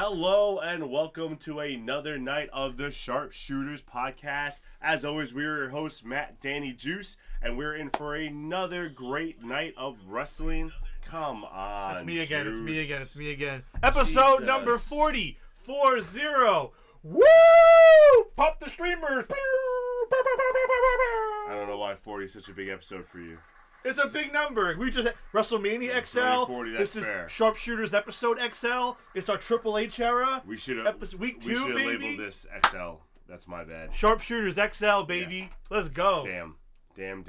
Hello and welcome to another night of the SharpSHOOTers podcast. As always, we're your hosts, Matt, Danny, Juice, and we're in for another great night of wrestling. Come on, It's me again, Juice. it's me again. Episode Jesus. number 40. Woo! Pop the streamers. I don't know why 40 is such a big episode for you. It's a big number. We just WrestleMania XL. 40, this that's is fair. SharpSHOOters episode XL. It's our Triple H era. We should have Week 2, baby. labeled this XL. That's my bad. SharpSHOOters XL, baby. Yeah. Let's go. Damn.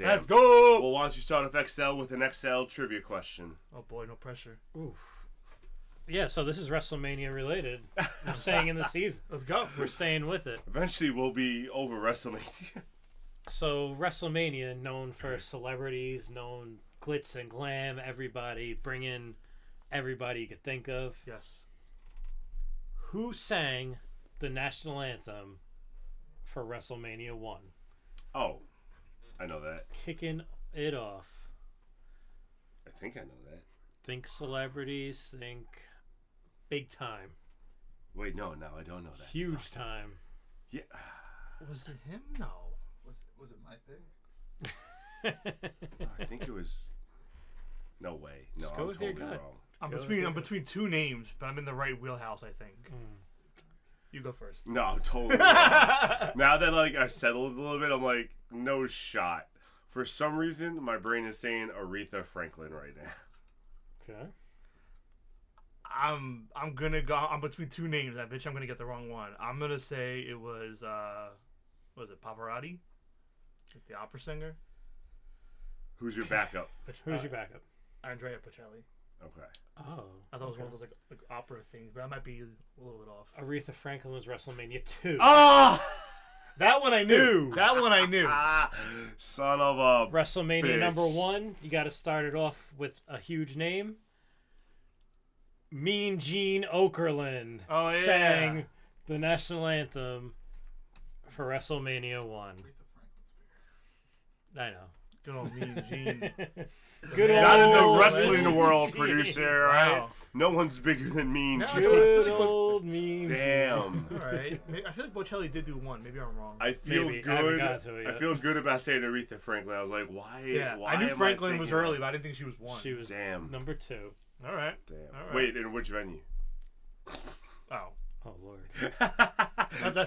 Let's go. Well, why don't you start off XL with an XL trivia question? Oh boy, no pressure. Oof. Yeah, so this is WrestleMania related. We're staying in the season. Let's go. We're staying with it. Eventually, we'll be over WrestleMania. So WrestleMania, known for celebrities, known glitz and glam, everybody, bring in everybody you could think of. Yes. Who sang the national anthem for WrestleMania 1? Oh, I know that. Kicking it off. I think I know that. Think celebrities, think big time. Wait, no, I don't know that. Huge time. Yeah. Was it him? No. Was it my pick? I think it was. No way. No, Just go I'm with your totally gut. wrong. I'm between two names, but I'm in the right wheelhouse, I think. You go first. No, I'm totally wrong. Now that I settled a little bit, I'm like, no shot. For some reason, my brain is saying Aretha Franklin right now. Okay. I'm gonna go. I'm between two names. I bet you I'm gonna get the wrong one. I'm gonna say it was Pavarotti, like the opera singer. Who's your backup? Who's your backup? Andrea Bocelli. Okay. Oh. I thought it was one of those like opera things, but I might be a little bit off. Aretha Franklin was WrestleMania 2. Oh! That one I knew. That one I knew. Son of a WrestleMania bitch. number 1, you got to start it off with a huge name. Mean Gene Okerlund sang the national anthem for WrestleMania 1. I know. Good old Mean Gene. Good old Not in the Oh, wrestling Mean world, Gene. producer, right? Wow. No one's bigger than Mean No, Gene. Good old Mean Damn. All right. I feel like Bocelli did do one. Maybe I'm wrong. I feel Maybe. I haven't good. gotten to it I yet. feel good about saying Aretha Franklin. I was like, why? Yeah, Why I knew am Franklin was thinking early, that? but I didn't think she was one. She was Damn. number 2. All right. Damn. All right. Wait, in which venue? Oh. Oh, Lord.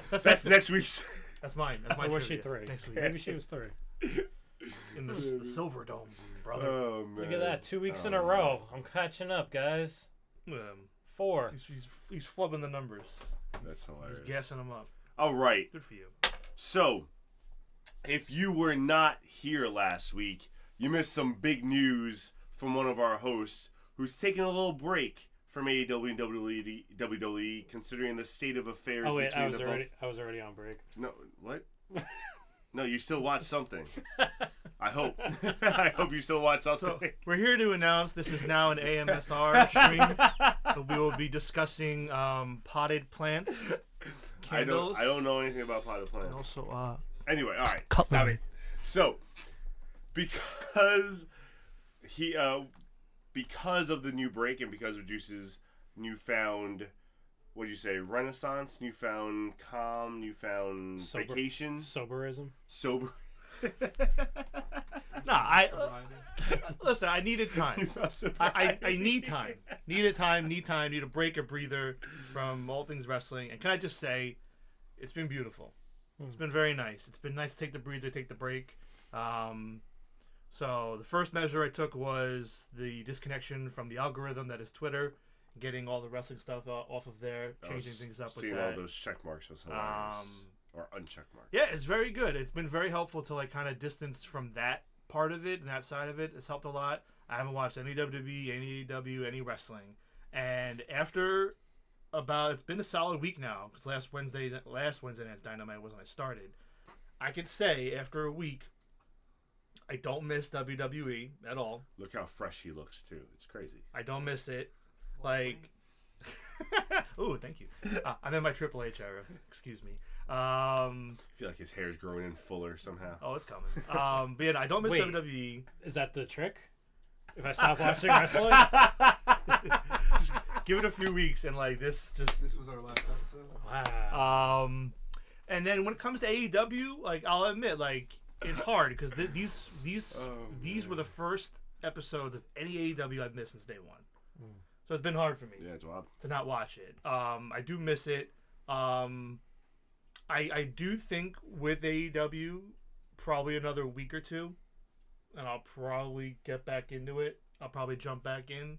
That's next week's. That's mine. That's my Or was she trivia. 3? Next week. Maybe she was 3. In the Silver Dome, brother. Oh man. Look at that. 2 weeks in Oh, a row. I'm catching up, guys. 4. He's flubbing the numbers. That's hilarious. He's gassing them up. All right. Good for you. So, if you were not here last week, you missed some big news from one of our hosts who's taking a little break from AEW and WWE, considering the state of affairs. Oh, wait. between the I was already on break. No, what? No, you still watch something. I hope. I hope you still watch something. So we're here to announce this is now an AMSR stream. We will be discussing potted plants, candles. I don't know anything about potted plants. And also, Anyway, all right. Cutlery. Stop it. So, because because of the new break and because of Juice's newfound, what do you say, renaissance, newfound calm, newfound vacation, Soberism. sober. listen. I needed time. I need time. Need a break, a breather from all things wrestling. And can I just say, it's been beautiful. It's been very nice. It's been nice to take the breather, take the break. So the first measure I took was the disconnection from the algorithm that is Twitter, getting all the wrestling stuff off of there, changing things up with seeing that. all those check marks was hilarious. Or uncheck marks. Yeah, it's very good. It's been very helpful to kind of distance from that part of it and that side of it. It's helped a lot. I haven't watched any WWE, any AEW, any wrestling. And after it's been a solid week now, because last Wednesday night's Dynamite was when I started. I can say after a week, I don't miss WWE at all. Look how fresh he looks too. It's crazy. I don't miss it. Ooh, thank you. I'm in my Triple H era. Excuse me. I feel like his hair's growing in fuller somehow. Oh, it's coming. But yeah, I don't miss Wait. WWE. Is that the trick? If I stop watching wrestling? Give it a few weeks, and like this just. This was our last episode. Wow. And then when it comes to AEW, like I'll admit, like it's hard because these were the first episodes of any AEW I've missed since day one. So it's been hard for me. Yeah, it's wild. To not watch it. I do miss it. I do think with AEW, probably another week or two, and I'll probably get back into it. I'll probably jump back in.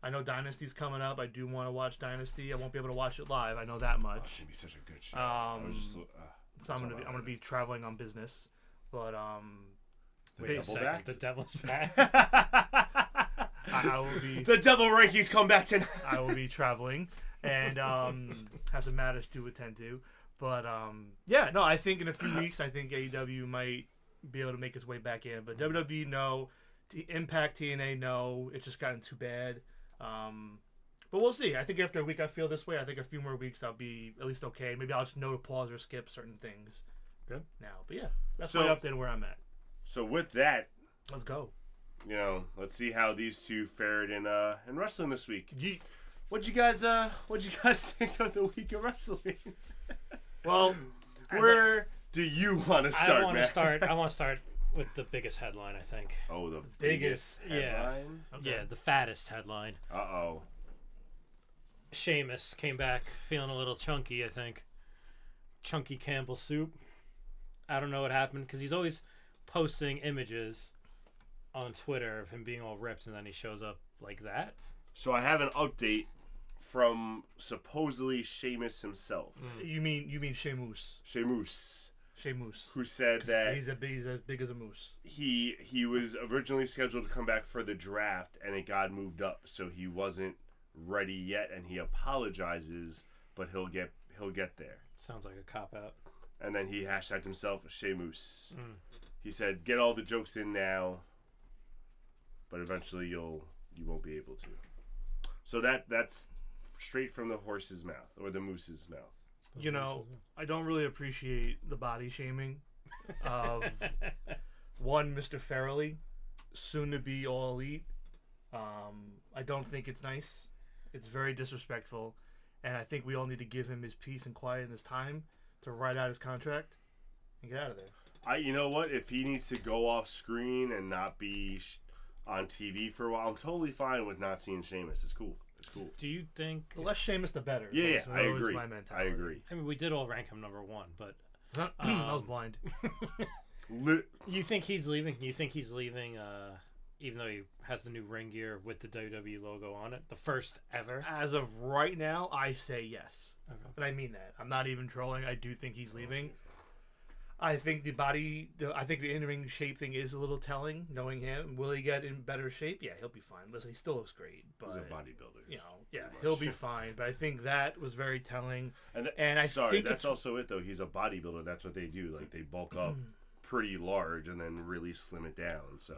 I know Dynasty's coming up. I do want to watch Dynasty. I won't be able to watch it live. I know that much. Oh, it's gonna be such a good show. I was just, So I'm gonna be traveling on business, but the Wait a double second. back? The devil's back. I will be. The devil rankings come back tonight. I will be traveling and have some matters to attend to. But yeah, no, I think in a few weeks, I think AEW might be able to make its way back in. But WWE, no. Impact, TNA, no. It's just gotten too bad. But we'll see. I think after a week, I feel this way. I think a few more weeks, I'll be at least okay. Maybe I'll just know to pause or skip certain things. Good. Now, but yeah, that's So- my update on where I'm at. So with that, Let's go. let's see how these two fared in wrestling this week. Yeet. What'd you guys think of the week of wrestling? Well, Where do you want to start, I want man? to start. I want to start with the biggest headline. I think. Oh, the biggest headline? Okay. Yeah, the fattest headline. Uh-oh. Sheamus came back feeling a little chunky. I think. Chunky Campbell soup. I don't know what happened because he's always posting images on Twitter of him being all ripped, and then he shows up like that. So I have an update from supposedly Sheamus himself. you mean Sheamus? Sheamus, Sheamus. who said that He's as big as a moose. he was originally scheduled to come back for the draft, and it got moved up, so he wasn't ready yet, and he apologizes, but he'll get there. Sounds like a cop out. And then he hashtagged himself Sheamus. He said, "Get all the jokes in now, but eventually you won't be able to." So that's straight from the horse's mouth or the moose's mouth. You know, I don't really appreciate the body shaming of one Mr. Farrelly, soon to be All Elite. I don't think it's nice. It's very disrespectful, and I think we all need to give him his peace and quiet in his time to write out his contract and get out of there. You know what? If he needs to go off screen and not be on TV for a while, I'm totally fine with not seeing Sheamus. It's cool. It's cool. Do you think? The less Sheamus, the better. Yeah, That I was agree. my I mentality. agree. I mean, we did all rank him number one, but I was blind. you think he's leaving? You think he's leaving? Even though he has the new ring gear with the WWE logo on it, the first ever. As of right now, I say yes. Okay. But I mean that. I'm not even trolling. I do think he's leaving. I think I think the in-ring shape thing is a little telling, knowing him. Will he get in better shape? Yeah, he'll be fine. Listen, he still looks great. But, He's a bodybuilder. You know, yeah, pretty he'll much. be fine. But I think that was very telling. And I sorry, think that's it's- also it though. He's a bodybuilder. That's what they do. Like they bulk up pretty large and then really slim it down. So.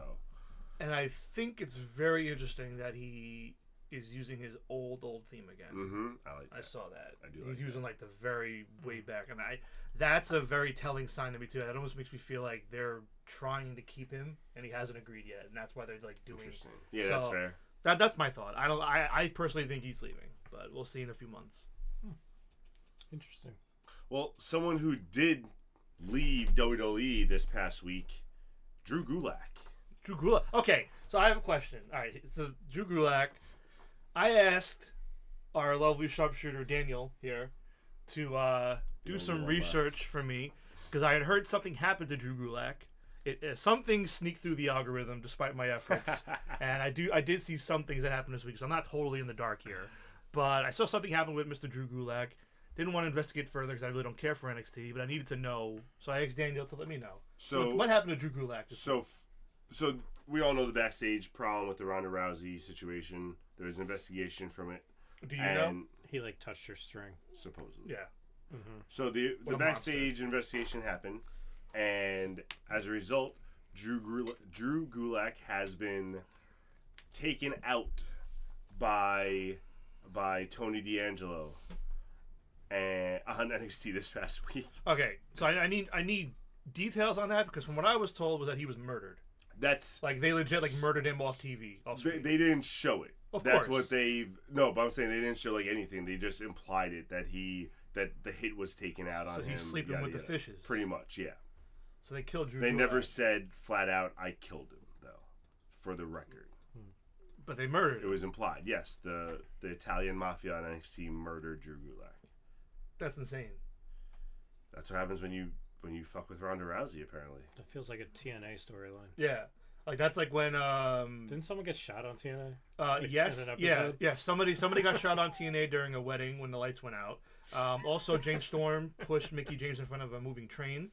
And I think it's very interesting that he is using his old theme again. Mm-hmm. I like that. I saw that. I do He's like using like the very way back, and that's a very telling sign to me too. That almost makes me feel like they're trying to keep him, and he hasn't agreed yet, and that's why they're like doing. Interesting. Yeah, that's So, fair. That's my thought. I personally think he's leaving, but we'll see in a few months. Interesting. Well, someone who did leave WWE this past week, Drew Gulak. Drew Gulak. Okay, so I have a question. All right, so Drew Gulak. I asked our lovely sharpshooter Daniel here to do some one research for me because I had heard something happened to Drew Gulak. Something sneaked through the algorithm despite my efforts, and I did see some things that happened this week. So I'm not totally in the dark here, but I saw something happen with Mr. Drew Gulak. Didn't want to investigate further because I really don't care for NXT, but I needed to know, so I asked Daniel to let me know. So what happened to Drew Gulak? So we all know the backstage problem with the Ronda Rousey situation. There was an investigation from it. Do you know? He like touched her string. Supposedly. Yeah. So the What a backstage investigation happened, and as a result, Drew Gulak has been taken out by Tony D'Angelo and on NXT this past week. Okay, so I need details on that because from what I was told was that he was murdered. That's Like they legit like murdered him off TV. Off they screen. didn't show it. Of That's course. what they've. No, but I'm saying they didn't show like anything. They just implied it that the hit was taken out on So him. he's sleeping yada, with the yada. fishes. Pretty much, yeah. So they killed Drew They Gulak. never said flat out, "I killed him," though. For the record, But they murdered it him. was implied. Yes, the Italian mafia on NXT murdered Drew Gulak. That's insane. That's what happens when you fuck with Ronda Rousey. Apparently, That feels like a TNA storyline. Yeah. Like that's like when Didn't someone get shot on TNA? yes, in an yeah, episode? yeah. Somebody got shot on TNA during a wedding when the lights went out. Also, James Storm pushed Mickey James in front of a moving train.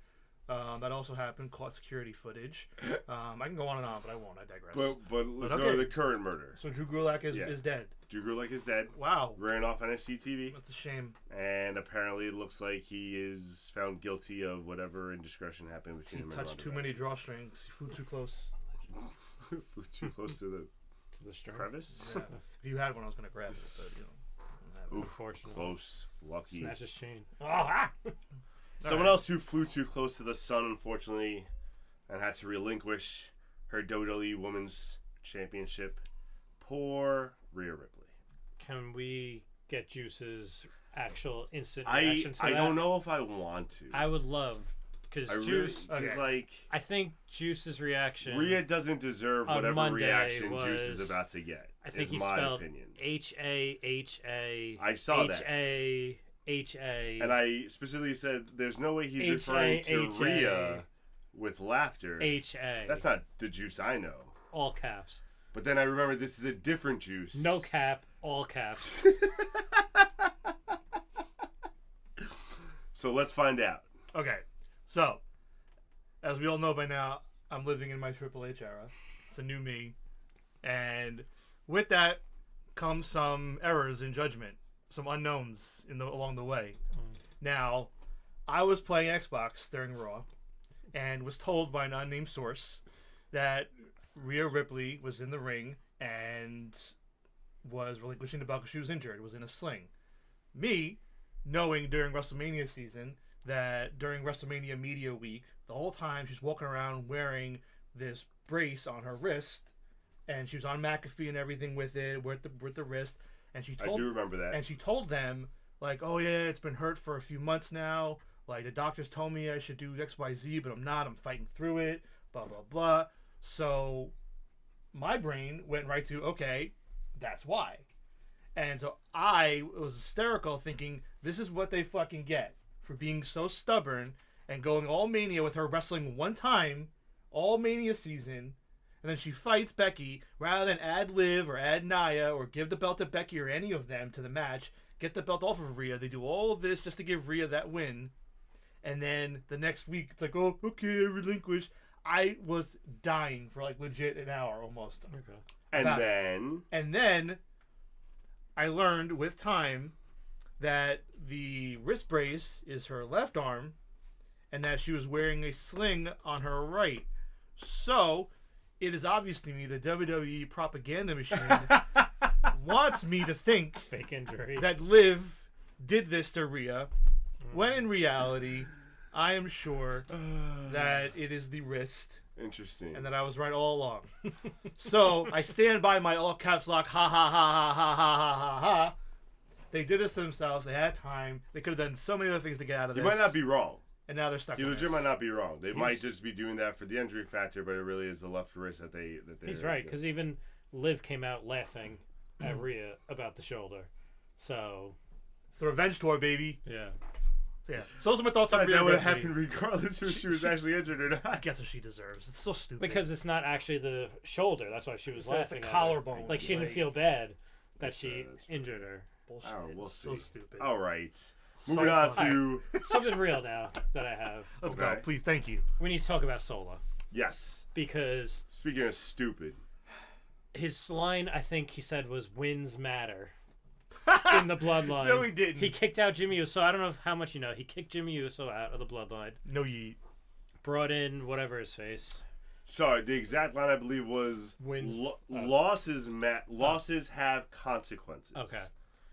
That also happened. Caught security footage. I can go on and on, but I won't. I digress. but let's go okay. to the current murder. So Drew Gulak Yeah. is dead. Drew Gulak is dead. Wow, Ran off NXT TV, that's a shame. and apparently it looks like he is found guilty of whatever indiscretion happened between He him and touched Ronda too many Rousey. drawstrings. He flew too close. Flew too close to the To the string. crevice. Yeah. If you had one, I was gonna grab it, but you know. I don't have it. Oof, Unfortunately. close, lucky. Snatch his chain. Oh, ah! Someone Alright. else who flew too close to the sun, unfortunately, and had to relinquish her WWE Women's Championship. Poor Rhea Ripley. Can we get Juice's actual instant I reaction to that? don't know if I want to. I would love, because I really, Juice. because like I think Juice's reaction. Rhea doesn't deserve on whatever Monday reaction Juice was- is about to get. I think is he my spelled opinion. HAHA. I saw that. HAHA. And I specifically said, "There's no way he's referring to H-A-H-A. Rhea with laughter." HA. That's not the Juice I know. all caps. But then I remember this is a different Juice. No cap, all caps. So let's find out. Okay, so as we all know by now, I'm living in my Triple H era. It's a new me, and with that comes some errors in judgment, some unknowns along the way. Now, I was playing Xbox during Raw, and was told by an unnamed source that Rhea Ripley was in the ring and was relinquishing the belt because she was injured, was in a sling. Me, knowing during WrestleMania season that during WrestleMania Media Week, the whole time she's walking around wearing this brace on her wrist, and she was on McAfee and everything with it, with the wrist, and she I told do remember that. and she told them like, oh yeah, it's been hurt for a few months now. Like the doctors told me I should do XYZ, but I'm not. I'm fighting through it. Blah blah blah. So my brain went right to, okay, that's why. And so I was hysterical thinking, this is what they fucking get for being so stubborn and going all Mania with her wrestling one time, all Mania season, and then she fights Becky rather than add Liv or add Nia or give the belt to Becky or any of them to the match, get the belt off of Rhea. They do all of this just to give Rhea that win. And then the next week, it's like, oh, okay, I relinquish. I was dying for like legit an hour almost. Okay. And about- then And then I learned with time that the wrist brace is her left arm and that she was wearing a sling on her right. So it is obvious to me the WWE propaganda machine wants me to think Fake injury. that Liv did this to Rhea, when in reality, I am sure that it is the wrist, interesting. and that I was right all along. So I stand by my all caps lock. Ha ha ha ha ha ha ha ha ha. They did this to themselves. They had time. They could have done so many other things to get out of You this. might not be wrong. And now they're stuck. You with legit this. might not be wrong. They might just be doing that for the injury factor, but it really is the left wrist that they. He's right, because even Liv came out laughing at Rhea about the shoulder. So, It's the revenge tour, baby. yeah. Yeah. So those are my thoughts on Rhea that would have Ripley. happened regardless if she was actually injured or not. Gets what she deserves. It's so stupid. Because it's not actually the shoulder. That's why she was It's the laughing at her. collarbone. Like, she Like- didn't feel bad that That's she fair, that's fair. injured her. bullshit. Oh, we'll It's see. So stupid. All right. So Moving on fun. to Something real now that I have. Let's Okay. go, please. Thank you. We need to talk about Sola. yes. Because Speaking of stupid, his line, I think he said, was "wins matter" in the bloodline. No, he didn't. He kicked out Jimmy Uso. I don't know how much you know. He kicked Jimmy Uso out of the bloodline. No yeet. Brought in whatever his face. sorry, the exact line I believe was Wins- losses have consequences. Okay.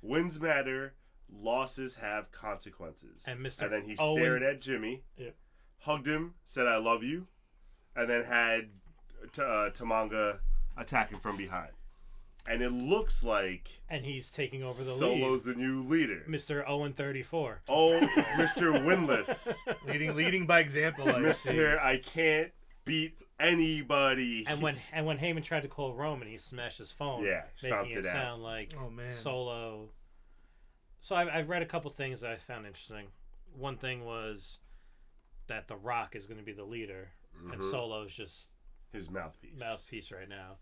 Wins matter, losses have consequences. And Mr. And then he Owen- stared at Jimmy, Yep. hugged him, said "I love you," and then had Tamanga attack him from behind. and it looks like And he's taking over the Solo's the new leader. lead. Mr. 0-34. Oh, Mr. Winless. leading by example. I see. Mr. I can't beat anybody. And when Heyman tried to call Roman, he smashed his phone, Yeah, stomped making it it out. sound like Oh, man. Solo. So I've read a couple things that I found interesting. One thing was that The Rock is going to be the leader, and Solo's just his mouthpiece right now.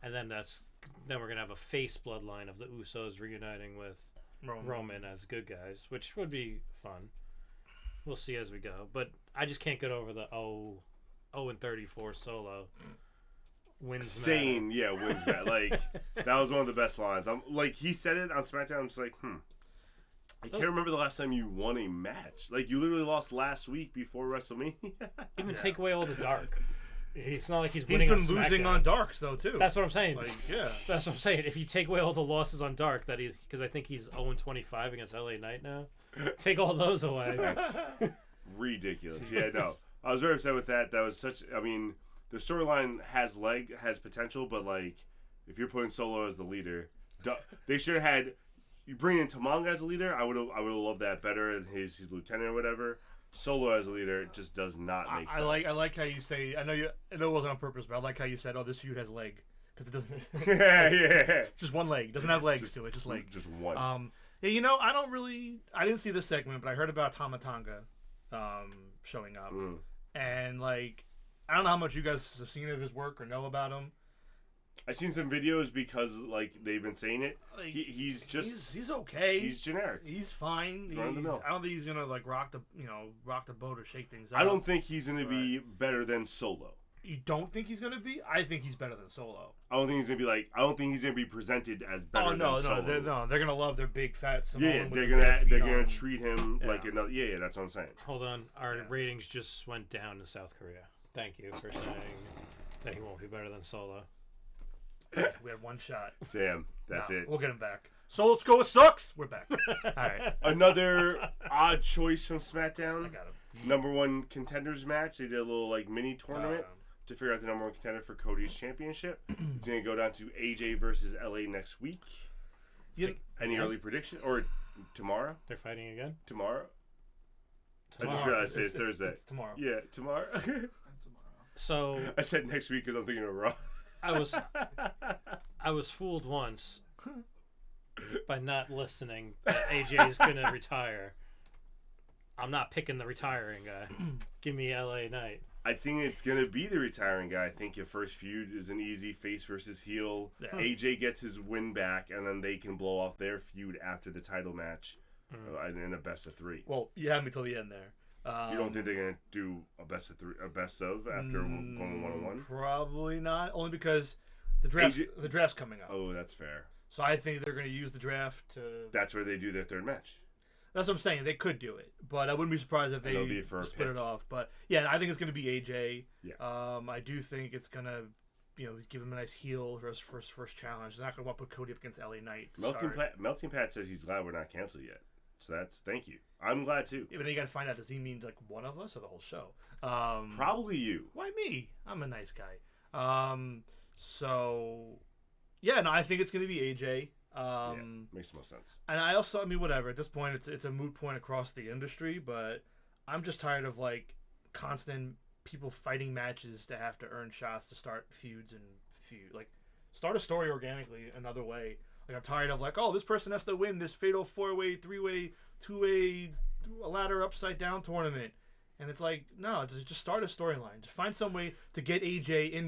And then we're going to have a face bloodline of the Usos reuniting with Roman as good guys, which would be fun. We'll see as we go. But I just can't get over the 0-34 Solo. Wins Insane, wins matter. Like, that was one of the best lines. I'm like, he said it on SmackDown. I'm just like, I can't remember the last time you won a match. Like, you literally lost last week before WrestleMania. Even take away all the dark. It's not like he's He's winning been on losing SmackDown. on Darks though too. That's what I'm saying. Like, yeah. That's what I'm saying. If you take away all the losses on Dark, because I think he's 0-25 against LA Knight now. Take all those away. That's ridiculous. Yeah, no. I was very upset with that. That was such. I mean, the storyline has potential, but like, if you're putting Solo as the leader, they should have had. You bring in Tamanga as a leader. I would have loved that better, and his lieutenant or whatever. Solo as a leader just does not make sense. I like how you say. I know it wasn't on purpose, but I like how you said, "Oh, this feud has leg," because it doesn't. yeah. Just one leg. It doesn't have legs to it. Just leg. Just one. Yeah, I didn't see this segment, but I heard about Tama Tonga showing up, and like, I don't know how much you guys have seen of his work or know about him. I've seen some videos because like they've been saying it. Like, he's okay. He's generic. He's fine. Run of the mill. I don't think he's gonna like rock the boat or shake things up. I don't think he's gonna be better than Solo. You don't think he's gonna be? I think he's better than Solo. I don't think he's gonna be presented as better than Solo. They're gonna love their big fat Samoan. Yeah, with they're the big feet gonna on. treat him like another. Yeah, that's what I'm saying. Hold on. Our ratings just went down in South Korea. Thank you for saying that he won't be better than Solo. We had one shot. Damn, that's it. We'll get him back. So let's go with sucks. We're back. All right. Another odd choice from SmackDown. I got him. Number one contenders match. They did a little like mini tournament to figure out the number one contender for Cody's championship. It's gonna go down to AJ versus LA next week. Any early prediction or tomorrow? They're fighting again? Tomorrow. I Tomorrow. just realized it's Thursday. It's tomorrow. Yeah, tomorrow. And tomorrow. So I said next week because I'm thinking of Raw. I was fooled once by not listening that AJ is gonna retire. I'm not picking the retiring guy. Give me LA Knight. I think it's gonna be the retiring guy. I think your first feud is an easy face versus heel. Yeah. AJ gets his win back, and then they can blow off their feud after the title match in a best of three. Well, you had me till the end there. You don't think they're gonna do a best of after going 1-on-1? Probably not. Only because the draft's coming up. Oh, that's fair. So I think they're going to use the draft to. That's where they do their third match. That's what I'm saying. They could do it, but I wouldn't be surprised if they it'll be for a split pick. it off. But yeah, I think it's going to be AJ. Yeah. I do think it's going to, give him a nice heel for his first challenge. They're not going to want to put Cody up against LA Knight. Melting Pat says he's glad we're not canceled yet. So thank you. I'm glad too. Yeah, but then you got to find out, does he mean like one of us or the whole show? Probably you. Why me? I'm a nice guy. So yeah, no, I think it's going to be AJ. Makes the most sense. And I also, whatever. At this point, it's a moot point across the industry. But I'm just tired of like constant people fighting matches to have to earn shots to start feuds and like start a story organically another way. Like I'm tired of like, oh, this person has to win this fatal 4-way, 3-way, 2-way, a ladder upside down tournament. And it's like, no, just start a storyline. Just find some way to get AJ in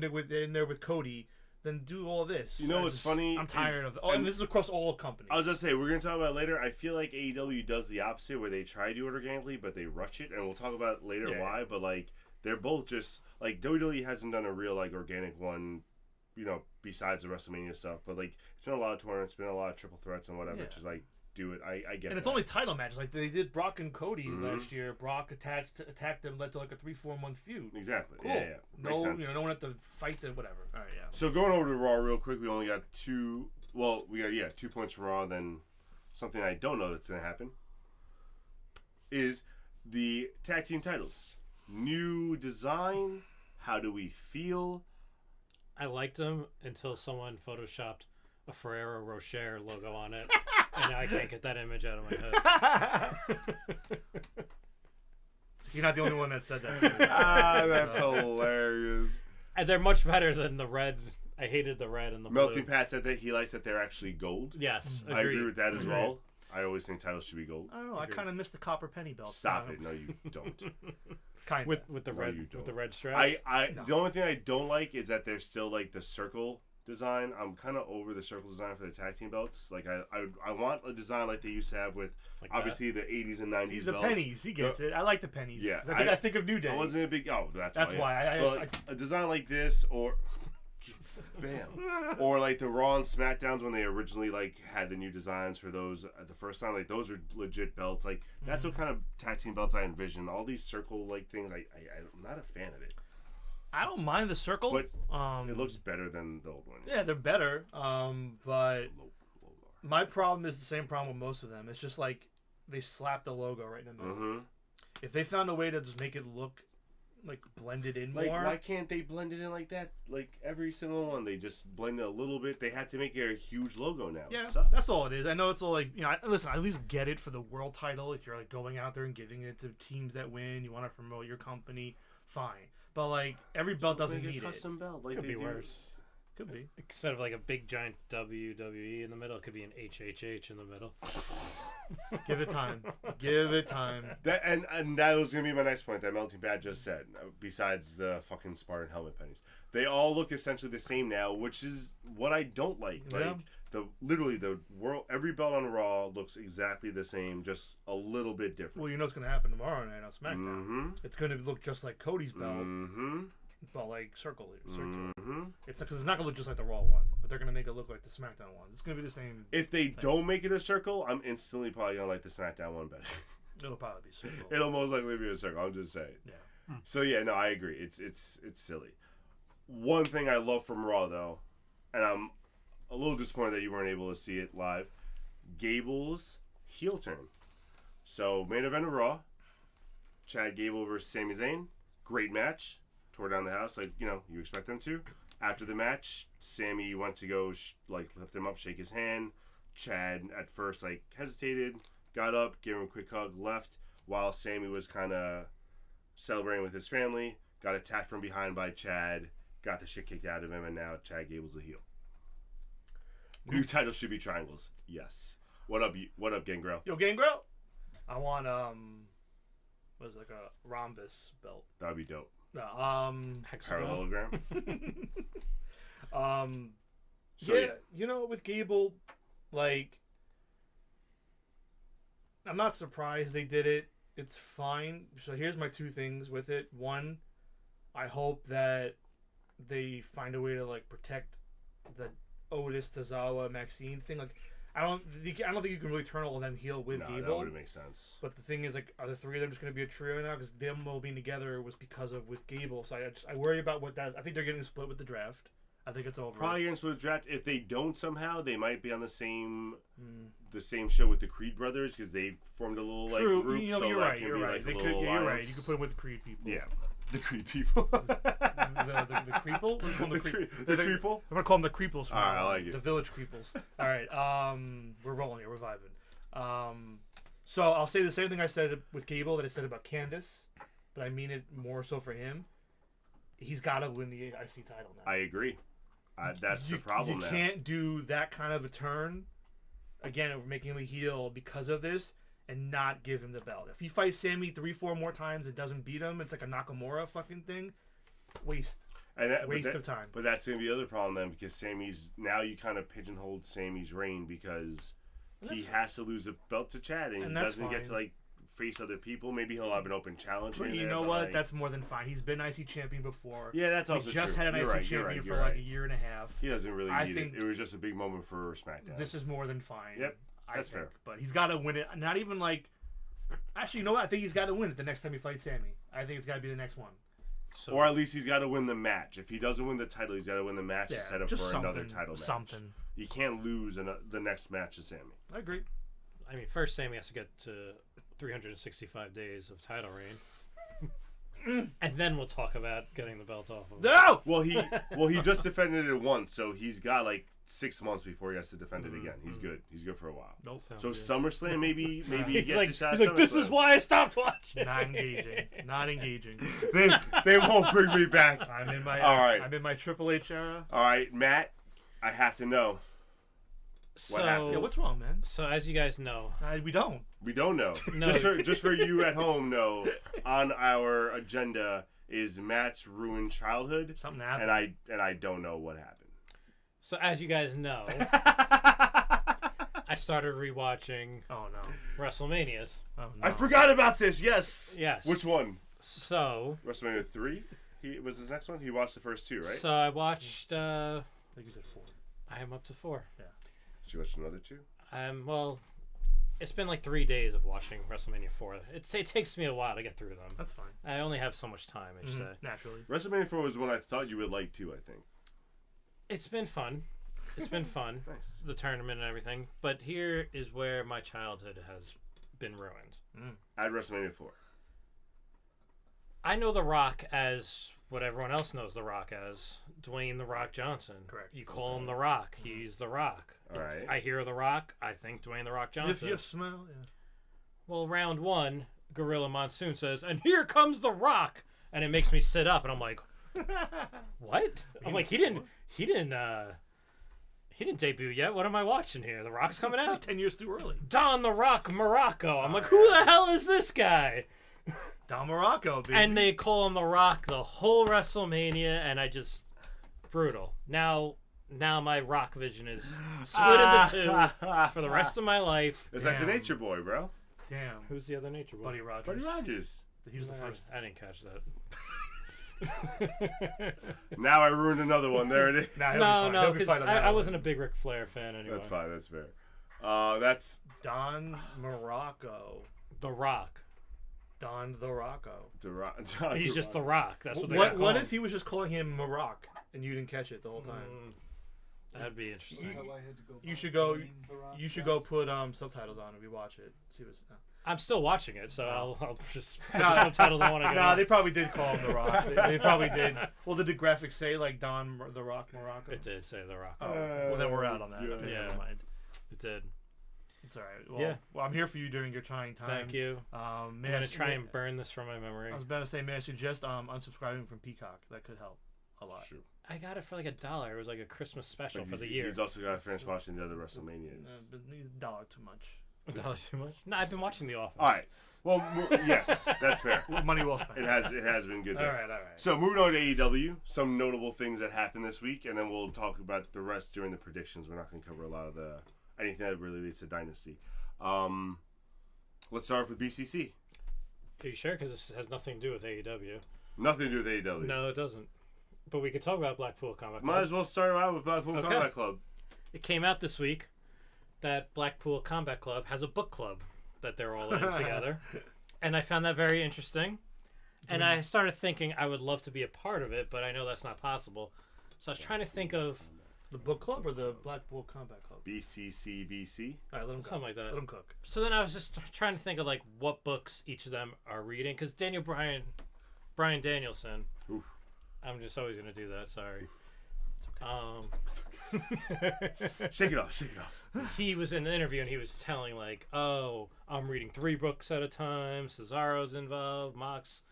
there with Cody. Then do all this. You know what's funny? I'm tired of it. Oh, and this is across all companies. I was gonna say we're gonna talk about it later. I feel like AEW does the opposite, where they try to do it organically, but they rush it, and we'll talk about later why. But like they're both just like WWE hasn't done a real like organic one, besides the WrestleMania stuff. But like it's been a lot of tournaments, it's been a lot of triple threats and whatever. Just like do it. I get. And it's only title matches. Like they did Brock and Cody last year. Brock attacked them, led to like a 3-4 month feud. Exactly. Cool. Yeah. Makes sense. No one had to fight them. Whatever. All right. Yeah. So going over to Raw real quick, we only got 2. Well, we got 2 points from Raw. Then something I don't know that's gonna happen is the tag team titles. New design. How do we feel? I liked them until someone photoshopped a Ferrero Rocher logo on it, and I can't get that image out of my head. You're not the only one that said that. That's hilarious. And they're much better than the red. I hated the red and the blue. Melting Pat said that he likes that they're actually gold. Yes, I agree with that as well. I always think titles should be gold. I don't know. I kind of missed the copper penny belt. Stop it! No, you don't. Kind with the No, red you don't. with the red straps. The only thing I don't like is that there's still like the circle design. I'm kind of over the circle design for the tag team belts. Like I want a design like they used to have with Like obviously the 80s and 90s He's the belts. pennies. He gets it. I like the pennies. Yeah, 'Cause I think of New Day. I wasn't a big. Oh, that's why. But a design like this or. Bam. Or like the Raw and SmackDowns when they originally like had the new designs for those the first time, like those are legit belts. Like that's what kind of tag team belts I envision. All these circle like things, I'm not a fan of it. I don't mind the circle. But it looks better than the old one. Yeah, they're better. But my problem is the same problem with most of them. It's just like they slap the logo right in the middle. Mm-hmm. If they found a way to just make it look like blended in Like, more, why can't they blend it in like that? Like every single one, they just blend it a little bit. They had to make it a huge logo now. yeah, It sucks. that's all it is. I know it's all like, you know, listen, I at least get it for the world title. If you're like going out there and giving it to teams that win, you want to promote your company, fine. But like every belt doesn't Make a need custom belt. Like Could they be do. worse. Could be. Instead of like a big giant WWE in the middle, it could be an HHH in the middle. Give it time. Give it time. That and that was gonna be my next point that Melting Pat just said. Besides the fucking Spartan helmet pennies, they all look essentially the same now, which is what I don't like. Yeah. Like the world, every belt on Raw looks exactly the same, just a little bit different. Well, you know what's going to happen tomorrow night on SmackDown. Mm-hmm. It's going to look just like Cody's belt, Mm-hmm. but like circular. Mm-hmm. It's because it's not going to look just like the Raw one, but they're going to make it look like the SmackDown one. It's going to be the same. If they don't make it a circle, I'm instantly probably gonna like the SmackDown one better. It'll probably be circle. It'll most likely be a circle. I'm just saying. Yeah. So yeah, no, I agree. It's silly. One thing I love from Raw though, and I'm a little disappointed that you weren't able to see it live. Gable's heel turn. So main event of Raw. Chad Gable versus Sami Zayn. Great match. Tore down the house like you expect them to. After the match, Sammy went to go lift him up, shake his hand. Chad at first hesitated, got up, gave him a quick hug, left. While Sammy was kind of celebrating with his family, got attacked from behind by Chad, got the shit kicked out of him, and now Chad Gable's a heel. New title should be triangles. Yes. What up, Gangrel? Yo, Gangrel. I want what is it, like a rhombus belt? That'd be dope. No, Hexagon. Parallelogram. So, yeah, you know, with Gable, like, I'm not surprised they did it. It's fine. So here's my two things with it. One, I hope that they find a way to protect the Otis Tozawa Maxine thing. Like, I don't think you can really turn all of them heel with no, Gable. that wouldn't make sense. But the thing is, are the three of them just going to be a trio now? Because them all being together was because of with Gable. So I worry about what that. I think they're getting split with the draft. I think it's over. Probably against the draft. If they don't somehow, they might be on the same show with the Creed brothers because they formed a little True. group. You know, so you're that right. can You're be right. like a They little could. You're right. alliance. You could put them with the Creed people. Yeah, the Creed people. the Creeple. Let's call them the Creeple. I'm gonna call them the Creeples. All right, I like it. The Village Creeples. All right. We're rolling here. We're vibing. So I'll say the same thing I said with Gable that I said about Candace, but I mean it more so for him. He's got to win the IC title now. I agree. That's the problem You now. can't do that kind of a turn. Again, we're making him a heel because of this and not give him the belt. If he fights Sammy 3-4 more times and doesn't beat him, it's like a Nakamura fucking thing. Waste of time. But that's going to be the other problem then because now you kind of pigeonholed Sammy's reign because he has to lose a belt to Chad and he doesn't get to face other people. Maybe he'll have an open challenge. But you know what? That's more than fine. He's been IC champion before. Yeah, that's also true. He just had an IC champion for a year and a half. He doesn't really need think it. It was just a big moment for SmackDown. This is more than fine. Yep, that's think. fair. But he's got to win it. Not even actually, you know what? I think he's got to win it the next time he fights Sammy. I think it's got to be the next one. So, or at least he's got to win the match. If he doesn't win the title, he's got to win the match to set up just for another title match. Something. You can't lose the next match to Sammy. I agree. I mean, first Sammy has to get to 365 days of title reign. and then we'll talk about getting the belt off of him. No. Well, he just defended it once, so he's got like 6 months before he has to defend it again. He's good. He's good for a while. Nope. Sounds So good. SummerSlam, maybe he He's gets like, a shot. he's at like, this is SummerSlam. why I stopped watching. Not engaging. Not engaging. They won't bring me back. I'm in my. All right. I'm in my Triple H era. All right, Matt, I have to know. So, happened? Yeah, what's wrong, man? so as you guys know, We don't. We don't know. No. Just for you at home, know on our agenda is Matt's ruined childhood, Something happened. and I don't know what happened. so as you guys know, I started rewatching Oh no. WrestleManias. Oh no. I forgot about this. Yes. Yes. Which one? So, WrestleMania 3. He was his next one. He watched the first 2, right? so I watched. I think you said 4. I am up to 4. Did you watch another 2? Well, it's been like 3 days of watching WrestleMania 4. It takes me a while to get through them. That's fine. I only have so much time each day. Naturally. WrestleMania 4 was one I thought you would like too. I think. It's been fun. It's been fun. Nice. The tournament and everything. But here is where my childhood has been ruined. At WrestleMania 4. I know The Rock as what everyone else knows The Rock as, Dwayne The Rock Johnson. Correct. You call him The Rock. He's The Rock. All right. I hear The Rock. I think Dwayne The Rock If Johnson. you smell, yeah. Well, round 1, Gorilla Monsoon says, "And here comes The Rock," and it makes me sit up, and I'm like, "What?" I'm like, he didn't debut yet. What am I watching here? The Rock's coming out. 10 years too early. Don The Rock Morocco. I'm like, who the hell is this guy? Don Morocco, baby. And they call him The Rock the whole WrestleMania, and I just brutal. Now my Rock vision is split into 2 for the rest of my life. It's like the Damn. Nature Boy, bro. Damn. Who's the other Nature Boy? Buddy Rogers. Buddy Rogers. He was the first. I didn't catch that. Now I ruined another one. There it is. Nah, he'll be No, fine. no, He'll be because fine on that I one. wasn't a big Ric Flair fan anyway. That's fine. That's fair. That's Don Morocco. The Rock. Don the Rocco. He's just The Rock. That's what they What call him. if he was just calling him Maroc and you didn't catch it the whole time? That'd be interesting. That's how I had to go. You by should go. Dwayne The Rock You should go Johnson. put subtitles on and we watch it. See what's. I'm still watching it, so I'll just put Nah. the subtitles I want to get. Nah, they probably did call him the Rock. They probably did. Well, did the graphics say like Don the Rock Morocco? It did say The Rock. Oh, well then we're out on that. Yeah. Okay, Yeah. never mind. It did. It's all right. Well, Yeah. Well, I'm here for you during your trying time. Thank you. May I'm I gonna su- try and burn this from my memory. I was about to say, may I suggest unsubscribing from Peacock? That could help a lot. Sure. I got it for like $1. It was like a Christmas special But for the he's- year. He's also got to finish watching the other WrestleManias. But $1 too much. $1 too much? No, I've been watching The Office. All right. Well, yes, that's fair. Money well spent. It has been good. All There. right, all right. So moving on to AEW, some notable things that happened this week, and then we'll talk about the rest during the predictions. We're not going to cover a lot of anything that really leads to Dynasty. Let's start off with BCC. Are you sure? Because this has nothing to do with AEW. Nothing to do with AEW. No, it doesn't. But we could talk about Blackpool Combat Club. Might as well start out with Blackpool Okay. Combat Club. It came out this week that Blackpool Combat Club has a book club that they're all in together. And I found that very interesting. And I started thinking I would love to be a part of it, but I know that's not possible. So I was trying to think of The book club or the Blackpool Combat Club? BCCBC. All right, let them something cook. like that. Let them cook. So then I was just trying to think of like what books each of them are reading, because Brian Danielson. Oof. I'm just always gonna do that. Sorry. Shake it off. Shake it off. He was in an interview and he was telling like, "Oh, I'm reading 3 books at a time. Cesaro's involved. Mox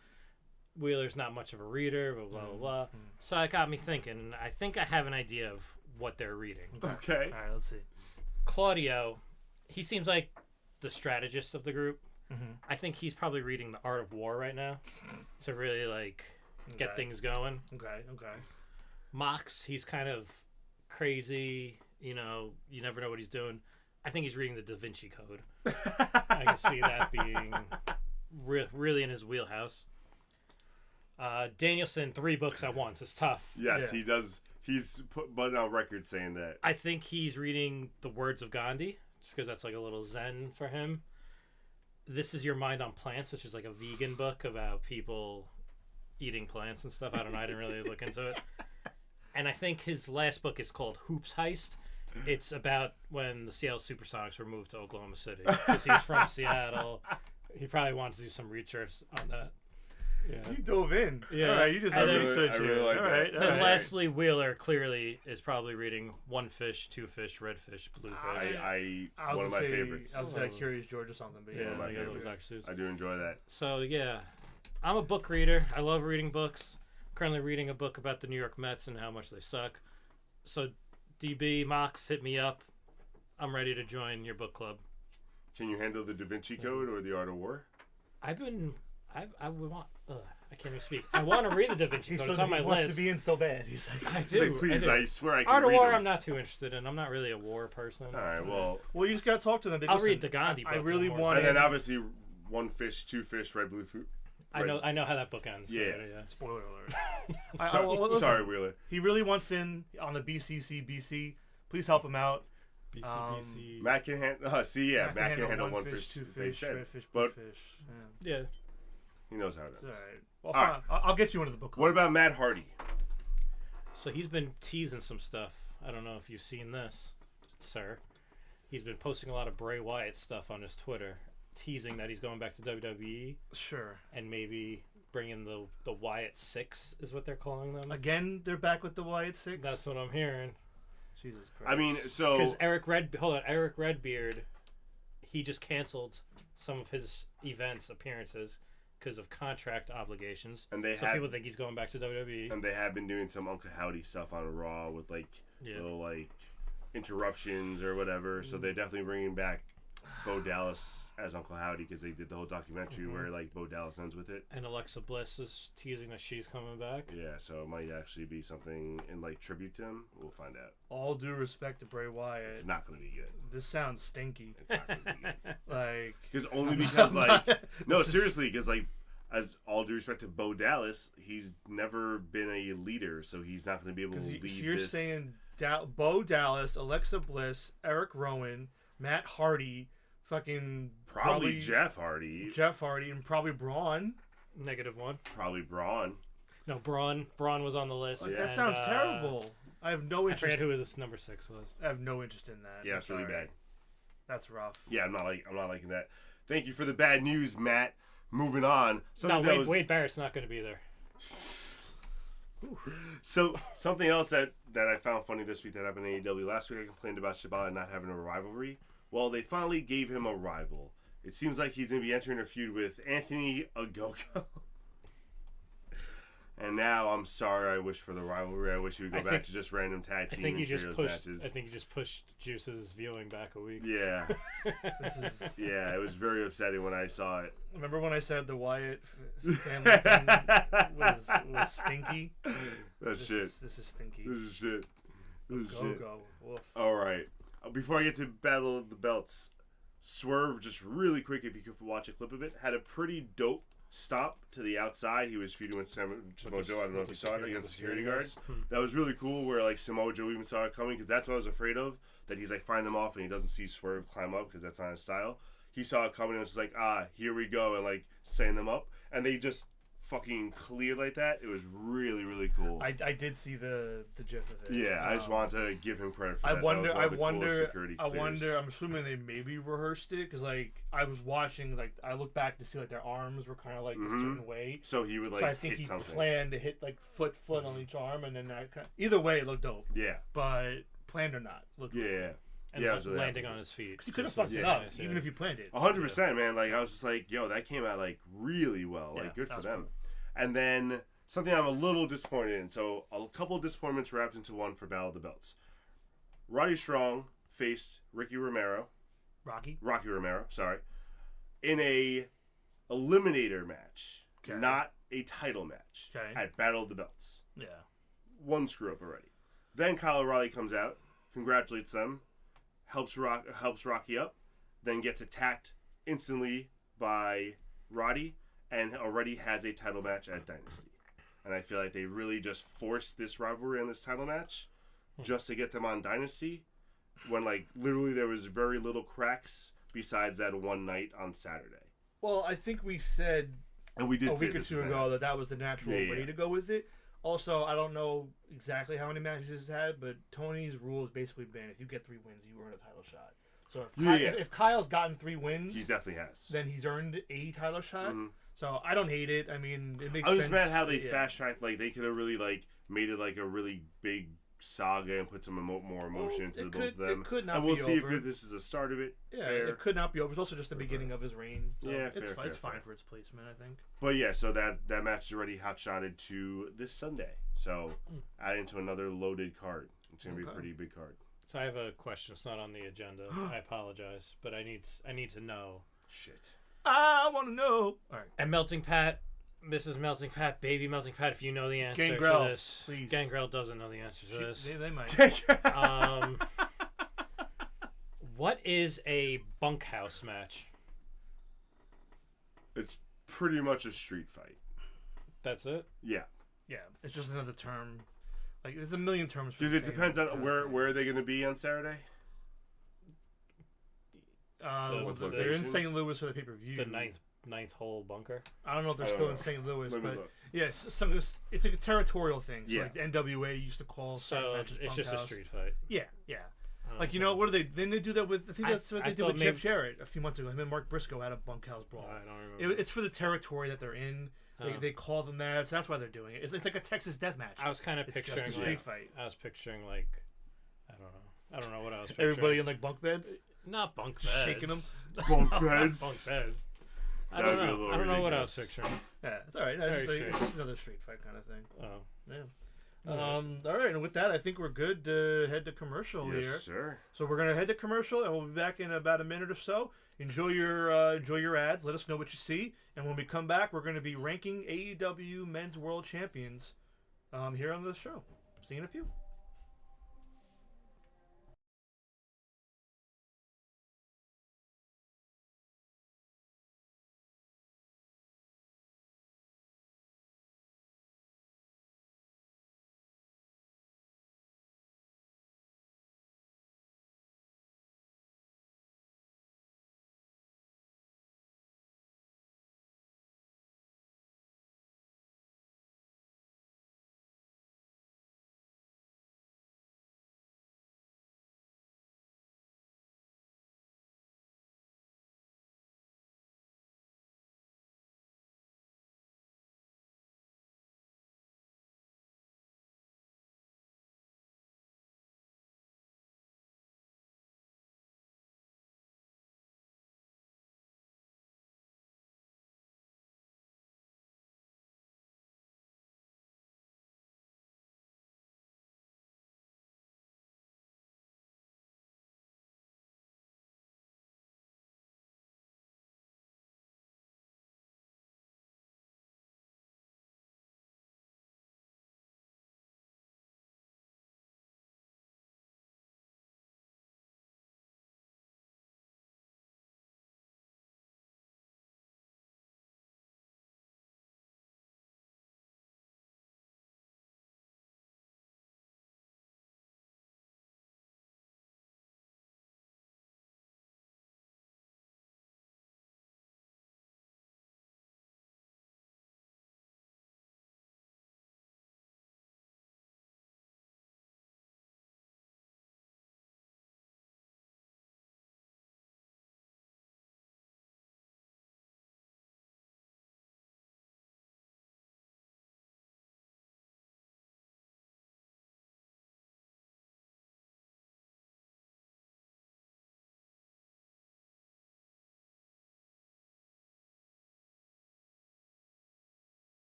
Wheeler's not much of a reader. Blah blah blah." So it got me thinking. And I think I have an idea of what they're reading. Okay. All right, let's see. Claudio, he seems like the strategist of the group. Mhm. I think he's probably reading The Art of War right now to really like get Okay. things going. Okay, okay. Mox, he's kind of crazy. You know, you never know what he's doing. I think he's reading the Da Vinci Code. I can see that being really in his wheelhouse. Danielson, 3 books at once. It's tough. Yes, Yeah. he does. He's put on record saying that. I think he's reading The Words of Gandhi, just because that's like a little zen for him. This Is Your Mind on Plants, which is like a vegan book about people eating plants and stuff. I don't know. I didn't really look into it. And I think his last book is called Hoops Heist. It's about when the Seattle Supersonics were moved to Oklahoma City. Because he's from Seattle. He probably wanted to do some research on that. Yeah. You dove in. Yeah. All right, you just I have really- research I here. really like all that. right, all And right. lastly, Wheeler clearly is probably reading One Fish, Two Fish, Red Fish, Blue Fish. I was One of my gonna say- favorites. I was like Curious George or something, but yeah, one of my I got favorites. back suits. I do enjoy that. So yeah, I'm a book reader. I love reading books. Currently reading a book about the New York Mets and how much they suck. So DB Mox, hit me up. I'm ready to join your book club. Can you handle the Da Vinci Code or the Art of War? I would want. I can't even speak. I want to read the Da Vinci Code. It's on my he wants list. to be in so bad. He's like, I He's do. like, please, I I do. swear I can Art of read War, them. I'm not too interested in. I'm not really a war person. All right, well, well, you just gotta talk to them. I'll read the Gandhi book. I really on want and Warzone. then obviously One Fish, Two Fish, Red, Blue, Food. I know how that book ends. so, Yeah. Spoiler alert. Sorry, sorry, Wheeler. He really wants in on the BCC. Please help him out. BCBC. Matt can handle. Matt can handle One Fish, Two They Fish, said. Red Fish, Blue But Fish. Yeah. he knows how it It's is. all right. Well, All fine. I'll get you into the book club. What about Matt Hardy? So he's been teasing some stuff. I don't know if you've seen this, sir. He's been posting a lot of Bray Wyatt stuff on his Twitter, teasing that he's going back to WWE Sure. and maybe bringing the Wyatt Six is what they're calling them. Again, they're back with the Wyatt Six. That's what I'm hearing. Jesus Christ. I mean, so Because Eric Redbeard, he just canceled some of his events appearances because of contract obligations. and they So have people think he's going back to WWE. and they have been doing some Uncle Howdy stuff on Raw with like Yeah. little like interruptions or whatever. So they're definitely bringing back Bo Dallas as Uncle Howdy because they did the whole documentary where like Bo Dallas ends with it. And Alexa Bliss is teasing that she's coming back. Yeah, so it might actually be something in like tribute to him. We'll find out. all due respect to Bray Wyatt, It's not going to be good. this sounds stinky. It's not going to be good. Like, Because only because like no, This is- seriously, because like as all due respect to Bo Dallas, he's never been a leader, so he's not going to be able to so lead you're this. saying Bo Dallas, Alexa Bliss, Eric Rowan, Matt Hardy, fucking probably Jeff Hardy, Jeff Hardy, and probably Braun. -1. probably Braun. No, Braun. Braun was on the list. Like, Yeah. that sounds And, terrible. I have no I interest. forget who this number 6 was. I have no interest in that. Yeah, I'm it's really sorry. bad. That's rough. Yeah, I'm not liking that. Thank you for the bad news, Matt. Moving on. No, Something that was- Wade Barrett's not going to be there. So something else that I found funny this week that happened in AEW. Last week I complained about Shibata not having a rivalry. Well, they finally gave him a rival. It seems like he's going to be entering a feud with Anthony Ogogo. And now I'm sorry. I wish for the rivalry. I wish he would go I back think- to just random tag I team think and you just trios pushed. matches. I think you just pushed Juice's viewing back a week. Yeah, This is, yeah. It was very upsetting when I saw it. remember when I said the Wyatt family thing was stinky? That's shit. This is stinky. This is shit. This is Go shit. go. Woof. All right. Before I get to Battle of the Belts, Swerve, just really quick, if you could watch a clip of it, had a pretty dope stop to the outside. He was feuding with Samoa Joe. I don't know if you saw it against the security guards. That was really cool. Where like Samoa Joe even saw it coming because that's what I was afraid of. That he's like firing them off and he doesn't see Swerve climb up because that's not his style. He saw it coming and was just like, here we go, and like setting them up, and they just fucking cleared like that. It was really really cool. I did see the gif of it. Yeah, I just wanted to give him credit for I that. That wonder. was one I of the coolest wonder. security I clears. wonder. I'm assuming they maybe rehearsed it because like I was watching. Like I looked back to see like their arms were kind of like a certain way. So he would like So I think hit he something. planned to hit like foot on each arm, and then that either way it looked dope. Yeah, But planned or not, looked yeah, cool. yeah. And Yeah, it was really landing happy. on his feet. You could have Just fucked was it yeah, up, nice, even yeah. if you planned it. 100%, man. Like I was just like, yo, that came out like really well. Like Yeah, good that for was them. cool. And then something I'm a little disappointed in. So a couple of disappointments wrapped into one for Battle of the Belts. Roddy Strong faced Rocky Romero, sorry, in a eliminator match, Okay. not a title match, Okay. at Battle of the Belts. Yeah. One screw up already. Then Kyle O'Reilly comes out, congratulates them, helps Rocky up, then gets attacked instantly by Roddy, and already has a title match at Dynasty. And I feel like they really just forced this rivalry on this title match just to get them on Dynasty, when like literally there was very little cracks besides that one night on Saturday. Well, I think we said And we did a say week or this two was ago gonna that that was the natural Yeah, way yeah. to go with it. Also, I don't know exactly how many matches he's had, but Tony's rule has basically been if you get 3 wins, you earn a title shot. So if, Yeah, yeah. if Kyle's gotten 3 wins, He definitely has. then he's earned a title shot. Mhm. So I don't hate it. I mean, it makes I was sense. just mad how they Yeah. fast tracked. Like they could have really like made it like a really big saga and put some more emotion into both of them. It could not and we'll be see over. if this is the start of it. Yeah, Fair. it could not be over. It's also just the beginning of his reign. So Yeah, it's fair, fine fair. for its placement, I think. But yeah, so that match is already hot-shotted to this Sunday. So adding to another loaded card. It's gonna be a pretty big card. So I have a question. It's not on the agenda. I apologize, but I need to know. Shit. I want to know. All right. And Melting Pat, Mrs. Melting Pat, Baby Melting Pat, if you know the answer Gangrel, to this. please. Gangrel doesn't know the answer to this. They might. What is a bunkhouse match? It's pretty much a street fight. That's it? Yeah. Yeah, it's just another term. Like there's a million terms. For Because the it same depends on kind of where thing. are they going to be on Saturday? Well, the they're in location? St. Louis for the pay-per-view. The ninth hole bunker? I don't know if they're I don't still know. in St. Louis, Let me but look. yes, it's a territorial thing. So Yeah. like the NWA used to call certain So matches it's just a bunkhouse. street fight. Yeah, yeah. Oh, Like, you okay. know, what do they? Didn't they do that with? I think that's what I they did thought with Jeff maybe- Jarrett a few months ago. Him and Mark Briscoe had a bunkhouse brawl. I don't remember. It's for the territory that they're in. They call them that. So that's why they're doing it. It's like a Texas death match. I was kind of It's picturing just a street fight. I was picturing like I don't know what I was picturing. Everybody in like bunk beds, Not bunk just beds. shaking them. Bunk Not beds. bunk beds. I That would don't be a know. little I don't know what I was ridiculous. picturing. Yeah, it's all right. Very It's strange. just another street fight kind of thing. Oh. Yeah. All right, and with that, I think we're good to head to commercial Yes, here. sir. So we're gonna head to commercial, and we'll be back in about a minute or so. Enjoy your ads. Let us know what you see, and when we come back, we're going to be ranking AEW Men's World Champions here on the show. See you in a few.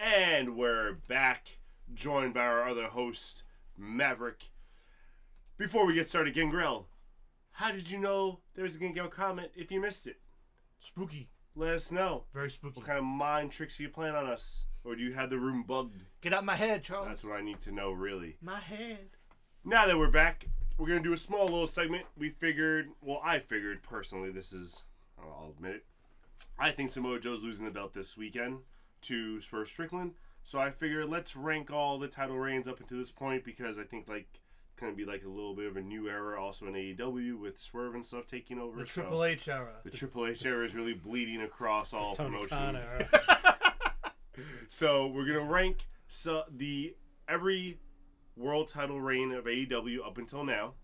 And we're back, joined by our other host, Maverick. Before we get started, Gangrel, how did you know there was a Gangrel comment if you missed it? Spooky. Let us know. Very spooky. What kind of mind tricks are you playing on us? Or do you have the room bugged? Get out my head, Charles. That's what I need to know, really. My head. Now that we're back, we're going to do a small little segment. I figured personally, I'll admit it. I think Samoa Joe's losing the belt this weekend to Swerve Strickland. So I figured let's rank all the title reigns up until this point because I think it's going to be a little bit of a new era also in AEW with Swerve and stuff taking over. The Triple H era. The Triple H era is really bleeding across all Tony promotions. Khan So we're going to rank every world title reign of AEW up until now.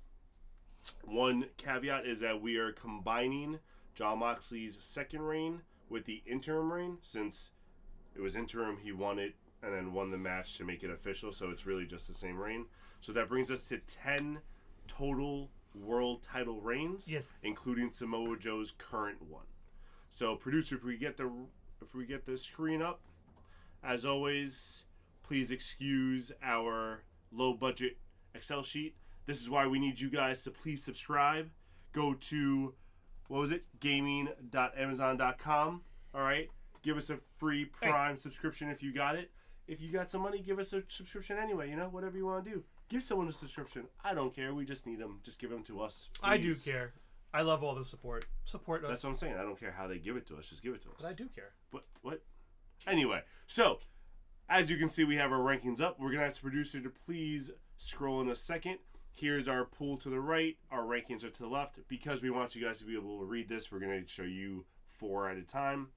One caveat is that we are combining Jon Moxley's second reign with the interim reign. Since it was interim, he won it and then won the match to make it official, so it's really just the same reign. So that brings us to 10 total world title reigns, yes, including Samoa Joe's current one. So producer, if we get the screen up, as always, please excuse our low budget Excel sheet. This is why we need you guys to please subscribe. Go to gaming.amazon.com. All right, give us a free Prime subscription if you got it. If you got some money, give us a subscription anyway. Whatever you want to do. Give someone a subscription. I don't care. We just need them. Just give them to us, please. I do care. I love all the support. Support us. That's what I'm saying. I don't care how they give it to us. Just give it to us. But I do care. What? Anyway, so as you can see, we have our rankings up. We're going to ask the producer to please scroll in a second. Here's our pool to the right. Our rankings are to the left. Because we want you guys to be able to read this, we're going to show you 4 at a time.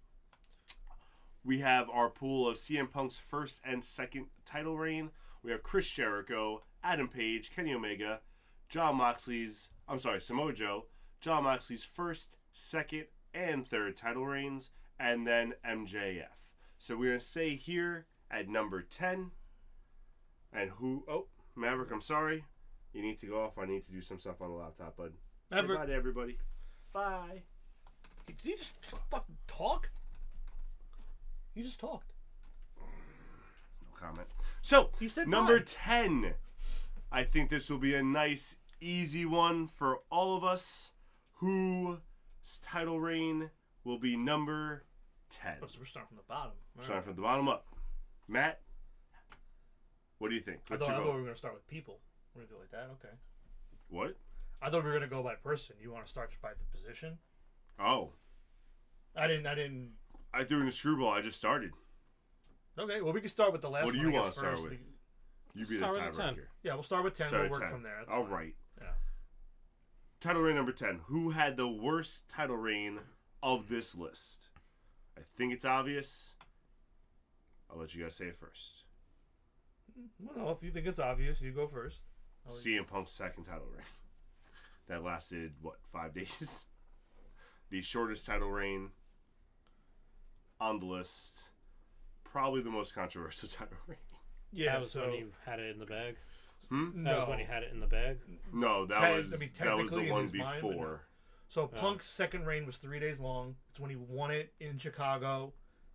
We have our pool of CM Punk's first and second title reign. We have Chris Jericho, Adam Page, Kenny Omega, Samoa Joe, Jon Moxley's first, second, and third title reigns, and then MJF. So we're going to say here at number 10, and Maverick, I'm sorry. You need to go off. I need to do some stuff on the laptop, bud. Say bye to everybody. Bye. Did he just fucking talk? He just talked. No comment. So, he said number bye. 10. I think this will be a nice, easy one for all of us. Whose title reign will be number 10? Oh, so we're starting from the bottom. Starting from the bottom up. Matt, what do you think? I thought we were going to start with people. We're going to do it like that? Okay. What? I thought we were going to go by person. You want to start just by the position? Oh. I didn't. I threw in a screwball. I just started. Okay, well, we can start with the last one. What do you want to start with? You be the tiebreaker. Yeah, we'll start with 10. We'll work from there. That's all fine. right. Yeah. Title reign number 10. Who had the worst title reign of this list? I think it's obvious. I'll let you guys say it first. Well, if you think it's obvious, you go first. CM Punk's second title reign. That lasted, 5 days? The shortest title reign on the list. Probably the most controversial title reign. Yeah, that was when he had it in the bag. No. That was when he had it in the bag. No, that was the one before. So Punk's second reign was 3 days long. It's when he won it in Chicago.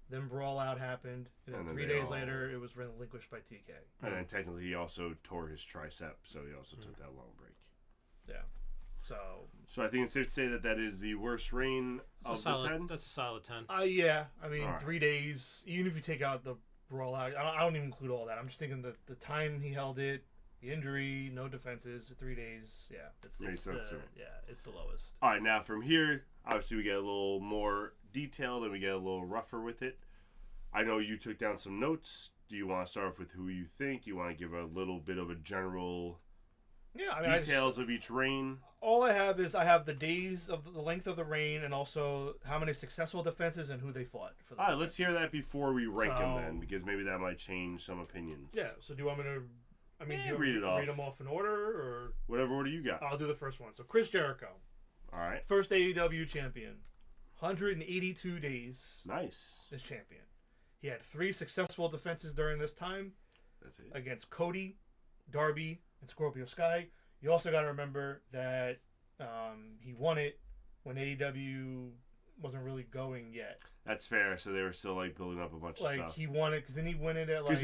Then Brawl Out happened. And then 3 days later, it was relinquished by TK. And then technically he also tore his tricep, so he also took that long break. Yeah. So I think it's safe to say that is the worst reign of the 10? That's a solid 10. Yeah. I mean, right. 3 days, even if you take out the Brawl Out, I don't even include all that. I'm just thinking the time he held it, the injury, no defenses, 3 days. Yeah. It's the lowest. All right, now from here, obviously we get a little more detailed and we get a little rougher with it. I know you took down some notes. Do you want to start off with who you think? You want to give a little bit of a general details of each reign? All I have is the days of the length of the reign and also how many successful defenses and who they fought. All right, let's hear that before we rank them then, because maybe that might change some opinions. Yeah, so do you want me to... do you read them off in order, or... Whatever order you got. I'll do the first one. So Chris Jericho. All right. First AEW champion. 182 days. Nice. As champion. He had 3 successful defenses during this time. That's it. Against Cody, Darby, and Scorpio Sky. You also got to remember that he won it when AEW wasn't really going yet. That's fair. So they were still like building up a bunch of Like stuff. he won it because then he win it at like.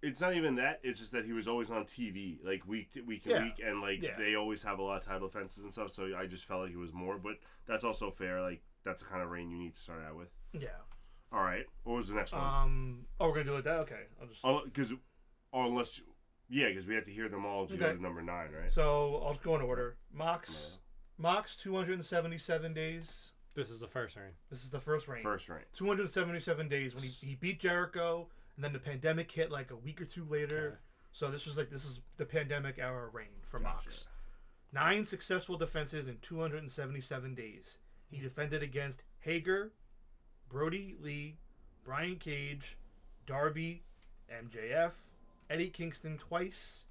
It's not even that. It's just that he was always on TV, like week and week, and like they always have a lot of title defenses and stuff. So I just felt like he was more, but that's also fair. Like that's the kind of reign you need to start out with. Yeah. All right. What was the next one? Oh, we're gonna do it like that. Okay. I'll just. Because we have to hear them all to go to number 9, right? So I'll just go in order. Mox 277 days. This is the first reign. This is the first reign. 277 days when he beat Jericho, and then the pandemic hit like a week or two later. Okay. So this is the pandemic era reign for Mox. 9 successful defenses in 277 days. He defended against Hager, Brody Lee, Brian Cage, Darby, MJF, Eddie Kingston twice,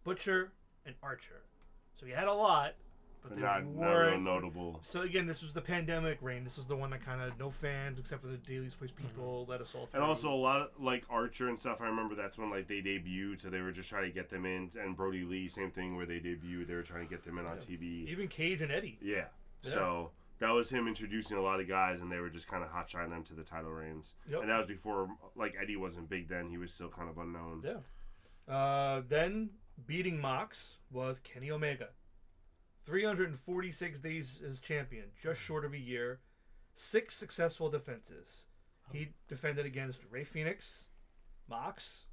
Butcher, and Archer. So he had a lot, but they not real notable. So again, this was the pandemic reign. This was the one that kind of no fans except for the Daily's Place people let us all through. And also a lot of like Archer and stuff. I remember that's when like they debuted, so they were just trying to get them in. And Brody Lee, same thing where they debuted. They were trying to get them in on TV. Even Cage and Eddie. Yeah. So that was him introducing a lot of guys, and they were just kind of hot-shining them to the title reigns. Yep. And that was before, like, Eddie wasn't big then. He was still kind of unknown. Yeah. Then, beating Mox was Kenny Omega. 346 days as champion, just short of a year. 6 successful defenses. He defended against Rey Fenix, Mox,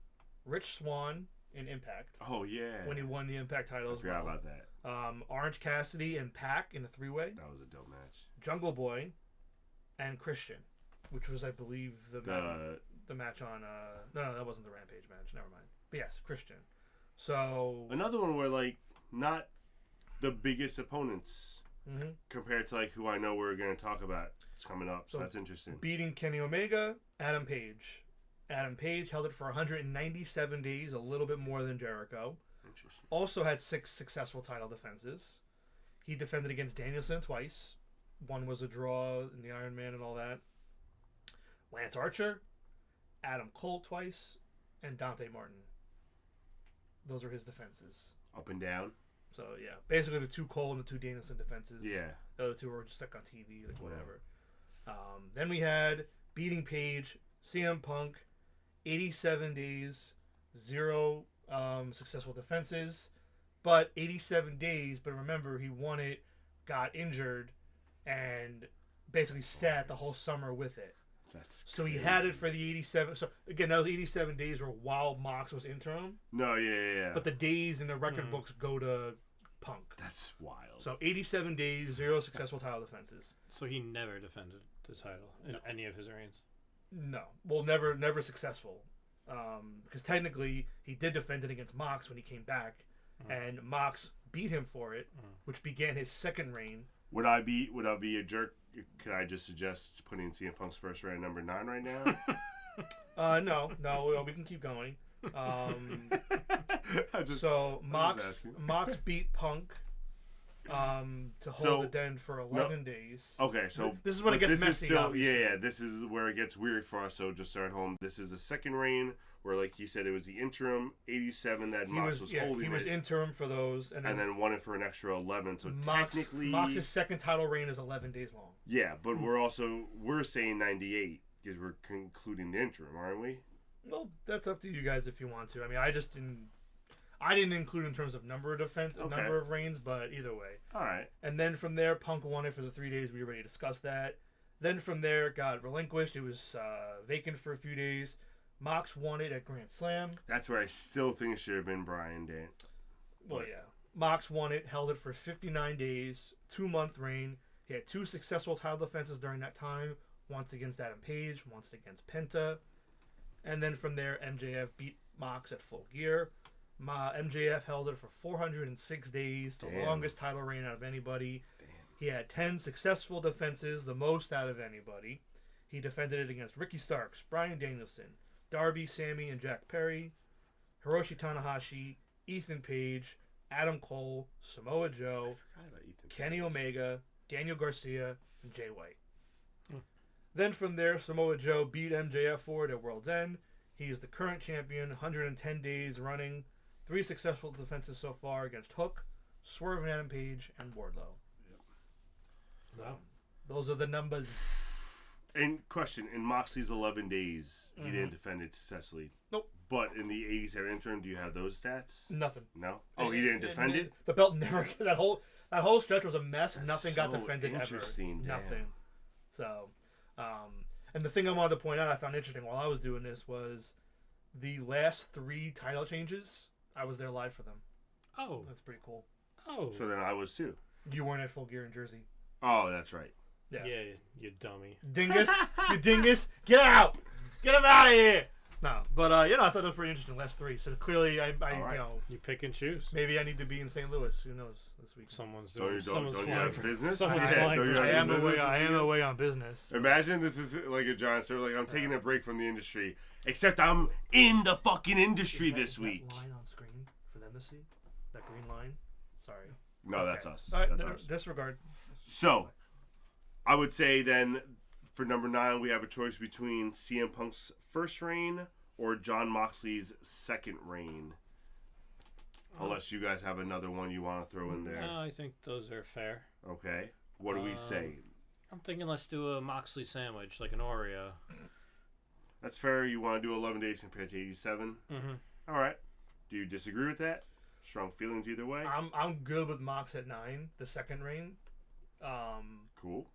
Rich Swann in Impact. Oh, yeah. When he won the Impact title as well. I forgot about that. Orange Cassidy and Pac in a 3-way. That was a dope match. Jungle Boy and Christian, which was, I believe, the match on... No, that wasn't the Rampage match. Never mind. But yes, Christian. So... Another one where, like, not the biggest opponents compared to, like, who I know we're going to talk about is coming up. So that's interesting. Beating Kenny Omega, Adam Page. Adam Page held it for 197 days, a little bit more than Jericho. Also had 6 successful title defenses. He defended against Danielson twice. One was a draw in the Iron Man and all that. Lance Archer, Adam Cole twice, and Dante Martin. Those are his defenses. Up and down. So yeah, basically the 2 Cole and the 2 Danielson defenses. Yeah. The other 2 were just stuck on TV, like whatever. Then we had beating Page, CM Punk, 87 days, 0 successful defenses, but 87 days. But remember, he won it, got injured, and basically sat the whole summer with it. So he had it for the 87. So again, those 87 days were while Mox was interim. No, yeah. But the days in the record books go to Punk. That's wild. So 87 days, 0 successful title defenses. So he never defended the title in any of his reigns. No, well, never successful. Because technically he did defend it against Mox when he came back, and Mox beat him for it, which began his second reign. Would I be a jerk? Could I just suggest putting CM Punk's first reign at number 9 right now? No, we can keep going. So Mox beat Punk to hold it then for 11 days. Okay, so this is when it gets messy. This is where it gets weird for us. So just start home. This is the second reign where, like he said, it was the interim 87 that Mox was holding. He was interim for those, and then won it for an extra 11. So Mox, technically, Mox's second title reign is 11 days long. Yeah, but we're saying 98 because we're concluding the interim, aren't we? Well, that's up to you guys if you want to. I mean, I didn't include in terms of number of number of reigns, but either way. All right. And then from there, Punk won it for the 3 days. We already discussed that. Then from there, got relinquished. It was vacant for a few days. Mox won it at Grand Slam. That's where I still think it should have been Brian Dan. Well, yeah. Mox won it, held it for 59 days, 2-month reign. He had 2 successful title defenses during that time. Once against Adam Page, once against Penta. And then from there, MJF beat Mox at Full Gear. MJF held it for 406 days, the longest title reign out of anybody. Damn. He had 10 successful defenses, the most out of anybody. He defended it against Ricky Starks, Bryan Danielson, Darby, Sammy, and Jack Perry, Hiroshi Tanahashi, Ethan Page, Adam Cole, Samoa Joe, Kenny Omega, Daniel Garcia, and Jay White. Then from there, Samoa Joe beat MJF for it at World's End. He is the current champion, 110 days running, 3 successful defenses so far against Hook, Swerve and Adam Page, and Wardlow. Yep. Those are the numbers. And question, in Moxley's 11 days, he didn't defend it successfully. Nope. But in the 87 interim, do you have those stats? Nothing. No? Oh, he didn't defend it? The belt never. That whole stretch was a mess. That's Nothing got so defended interesting, ever. damn. Nothing. So, and the thing I wanted to point out, I found interesting while I was doing this was the last 3 title changes. I was there live for them. Oh. That's pretty cool. Oh. So then I was too. You weren't at Full Gear in Jersey. Oh, that's right. Yeah. Yeah, you dummy. Dingus, you dingus, get out! Get him out of here! No, but I thought it was pretty interesting. Last 3, so clearly I right. You pick and choose. maybe I need to be in St. Louis. Who knows this week? Someone's Don't you someone's don't you flying have for business? Someone's Yeah, flying don't you for have I am business away. this I am weekend? away on business. Imagine this is like a John Stewart, like I'm taking a break from the industry, except I'm in the fucking industry this week. That line on screen for them to see. That green line. Sorry. No, Okay. that's us. All right, That's no, us. disregard. So, I would say then for number 9, we have a choice between CM Punk's first reign or John Moxley's second reign. Unless you guys have another one you want to throw in there. No, I think those are fair. Okay. What do we say? I'm thinking let's do a Moxley sandwich, like an Oreo. That's fair. You want to do 11 days compared to 87? Mm-hmm. All right. Do you disagree with that? Strong feelings either way? I'm good with Mox at 9, the second reign. Cool.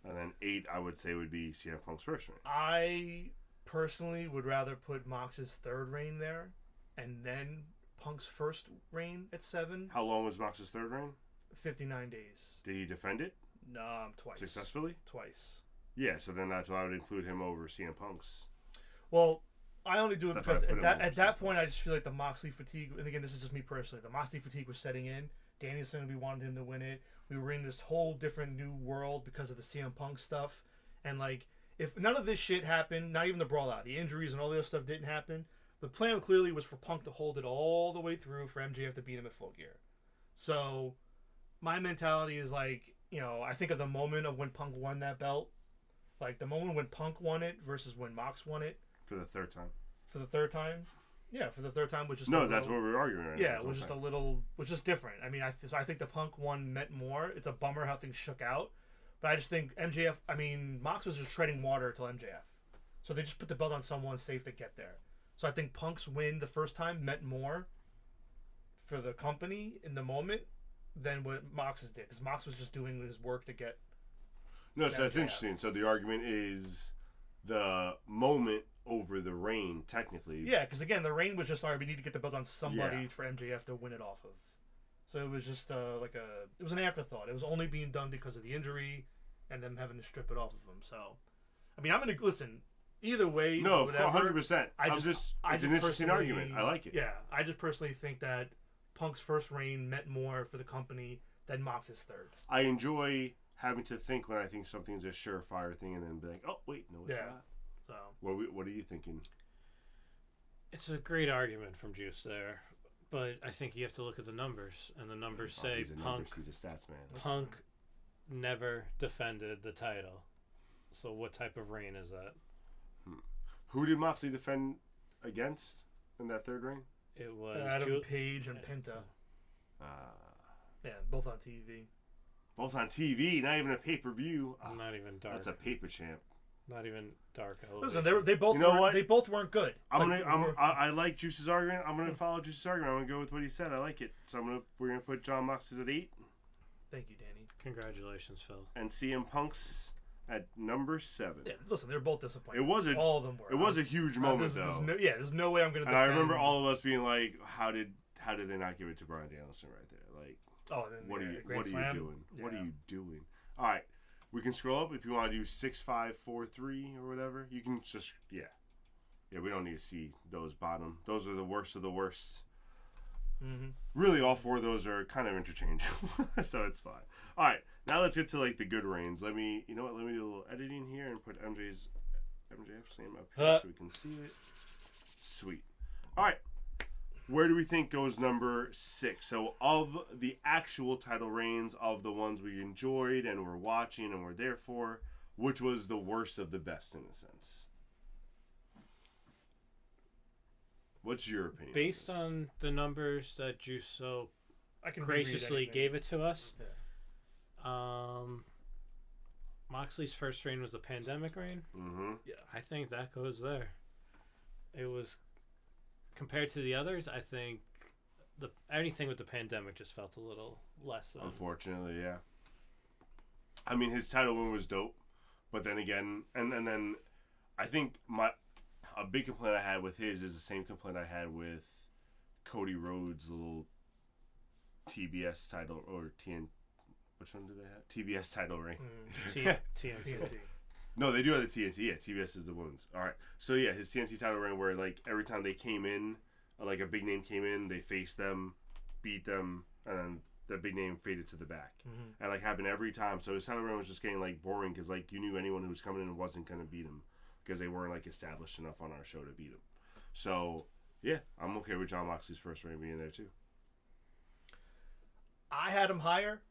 And then 8, I would say, would be CM Punk's first reign. I personally would rather put Mox's third reign there, and then Punk's first reign at 7. How long was Mox's third reign? 59 days. Did he defend it Twice. successfully? Twice. Yeah, so then that's why I would include him over CM Punk's. Well, I only do it That's why I because put him over at that CM point, I Punk's. just feel like the Moxley fatigue, and again, this is just me personally, the Moxley fatigue was setting in. Danielson, we wanted him to win it. We were in this whole different new world because of the CM Punk stuff. And, like, if none of this shit happened, not even the brawl out, the injuries and all the other stuff didn't happen, the plan clearly was for Punk to hold it all the way through for MJF to beat him at Full Gear. So, my mentality is, like, I think of the moment of when Punk won that belt. Like, the moment when Punk won it versus when Mox won it. For the third time. For the third time? Yeah, for the third time, which is No, that's what we're arguing right now. yeah, That's it was what just I'm a little, was just different. I mean, so I think the Punk one meant more. It's a bummer how things shook out, but I just think Mox was just treading water till MJF, so they just put the belt on someone safe to get there. So I think Punk's win the first time meant more for the company in the moment than what Mox's did, because Mox was just doing his work to get. No, so that's MJF. interesting. So the argument is the moment over the reign, technically. Yeah, because again, the reign was just, all right, we need to get the belt on somebody Yeah. for MJF to win it off of. So it was just it was an afterthought. It was only being done because of the injury and them having to strip it off of him. So, I mean, I'm going to, listen, either way, No, whatever, 100%. It's an interesting argument. I like it. Yeah, I just personally think that Punk's first reign meant more for the company than Mox's third. I enjoy having to think when I think something's a surefire thing and then be like, oh, wait, no, it's Yeah. not. So, What are you thinking? It's a great argument from Juice there, but I think you have to look at the numbers, and the numbers say he's a Punk numbers, he's a stats man. Punk never defended the title. So what type of reign is that? Who did Moxley defend against in that third reign? It was Adam Page and Penta. Yeah, both on TV. Both on TV, not even a pay-per-view. not even dark. That's a paper champ. Not even dark. Listen, elevation. they both You know weren't, what? they both weren't good. I like Juice's argument. I'm gonna follow Juice's argument. I'm gonna go with what he said. I like it. So we're gonna put John Moxley's at 8 Thank you, Danny. Congratulations, Phil. and CM Punk's at number 7. Yeah, listen, they're both disappointing. It was all of them were. It was a huge moment though. There's no way I'm gonna. And I remember all of us being like, "How did they not give it to Bryan Danielson right there? Like, what are you doing? What are you doing?" All right, we can scroll up if you want to do 6, 5, 4, 3 or whatever. You can just yeah. We don't need to see those bottom. Those are the worst of the worst. Mm-hmm. Really, all 4 of those are kind of interchangeable, so it's fine. All right, now let's get to like the good reigns. Let me do a little editing here and put MJF's name up here so we can see it. Sweet. All right. Where do we think goes number 6? So of the actual title reigns, of the ones we enjoyed and were watching and were there for, which was the worst of the best in a sense? What's your opinion? Based on this? on the numbers that Juice so I can reread graciously anything. gave it to us, Yeah. Moxley's first reign was the pandemic reign. Mm-hmm. I think that goes there. It was compared to the others. I think anything with the pandemic just felt a little less than. Unfortunately, yeah. I mean, his title win was dope, but then again, and then I think a big complaint I had with his is the same complaint I had with Cody Rhodes' little TBS title or TN. Which one do they have? TBS title reign. TNT. No, they do have the TNT. Yeah, TBS is the women's. All right. So yeah, his TNT title reign where like every time they came in, like a big name came in, they faced them, beat them, and then the big name faded to the back. Mm-hmm. And like happened every time. So his title reign was just getting like boring because like you knew anyone who was coming in wasn't gonna beat him because they weren't like established enough on our show to beat him. So yeah, I'm okay with Jon Moxley's first reign being there too. I had him higher.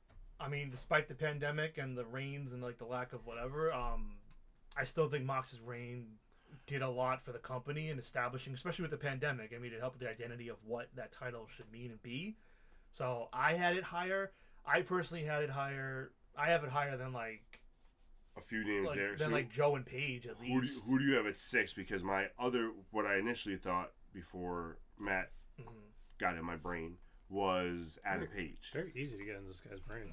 I mean, despite the pandemic and the reigns and like the lack of whatever, I still think Mox's reign did a lot for the company and establishing, especially with the pandemic. I mean, it helped with the identity of what that title should mean and be. So I had it higher. I personally had it higher. I have it higher than like a few names like, there. Than like Joe and Paige at least. Who do you have at 6? Because what I initially thought before Matt got in my brain was Adam Page. Very easy to get in this guy's brain.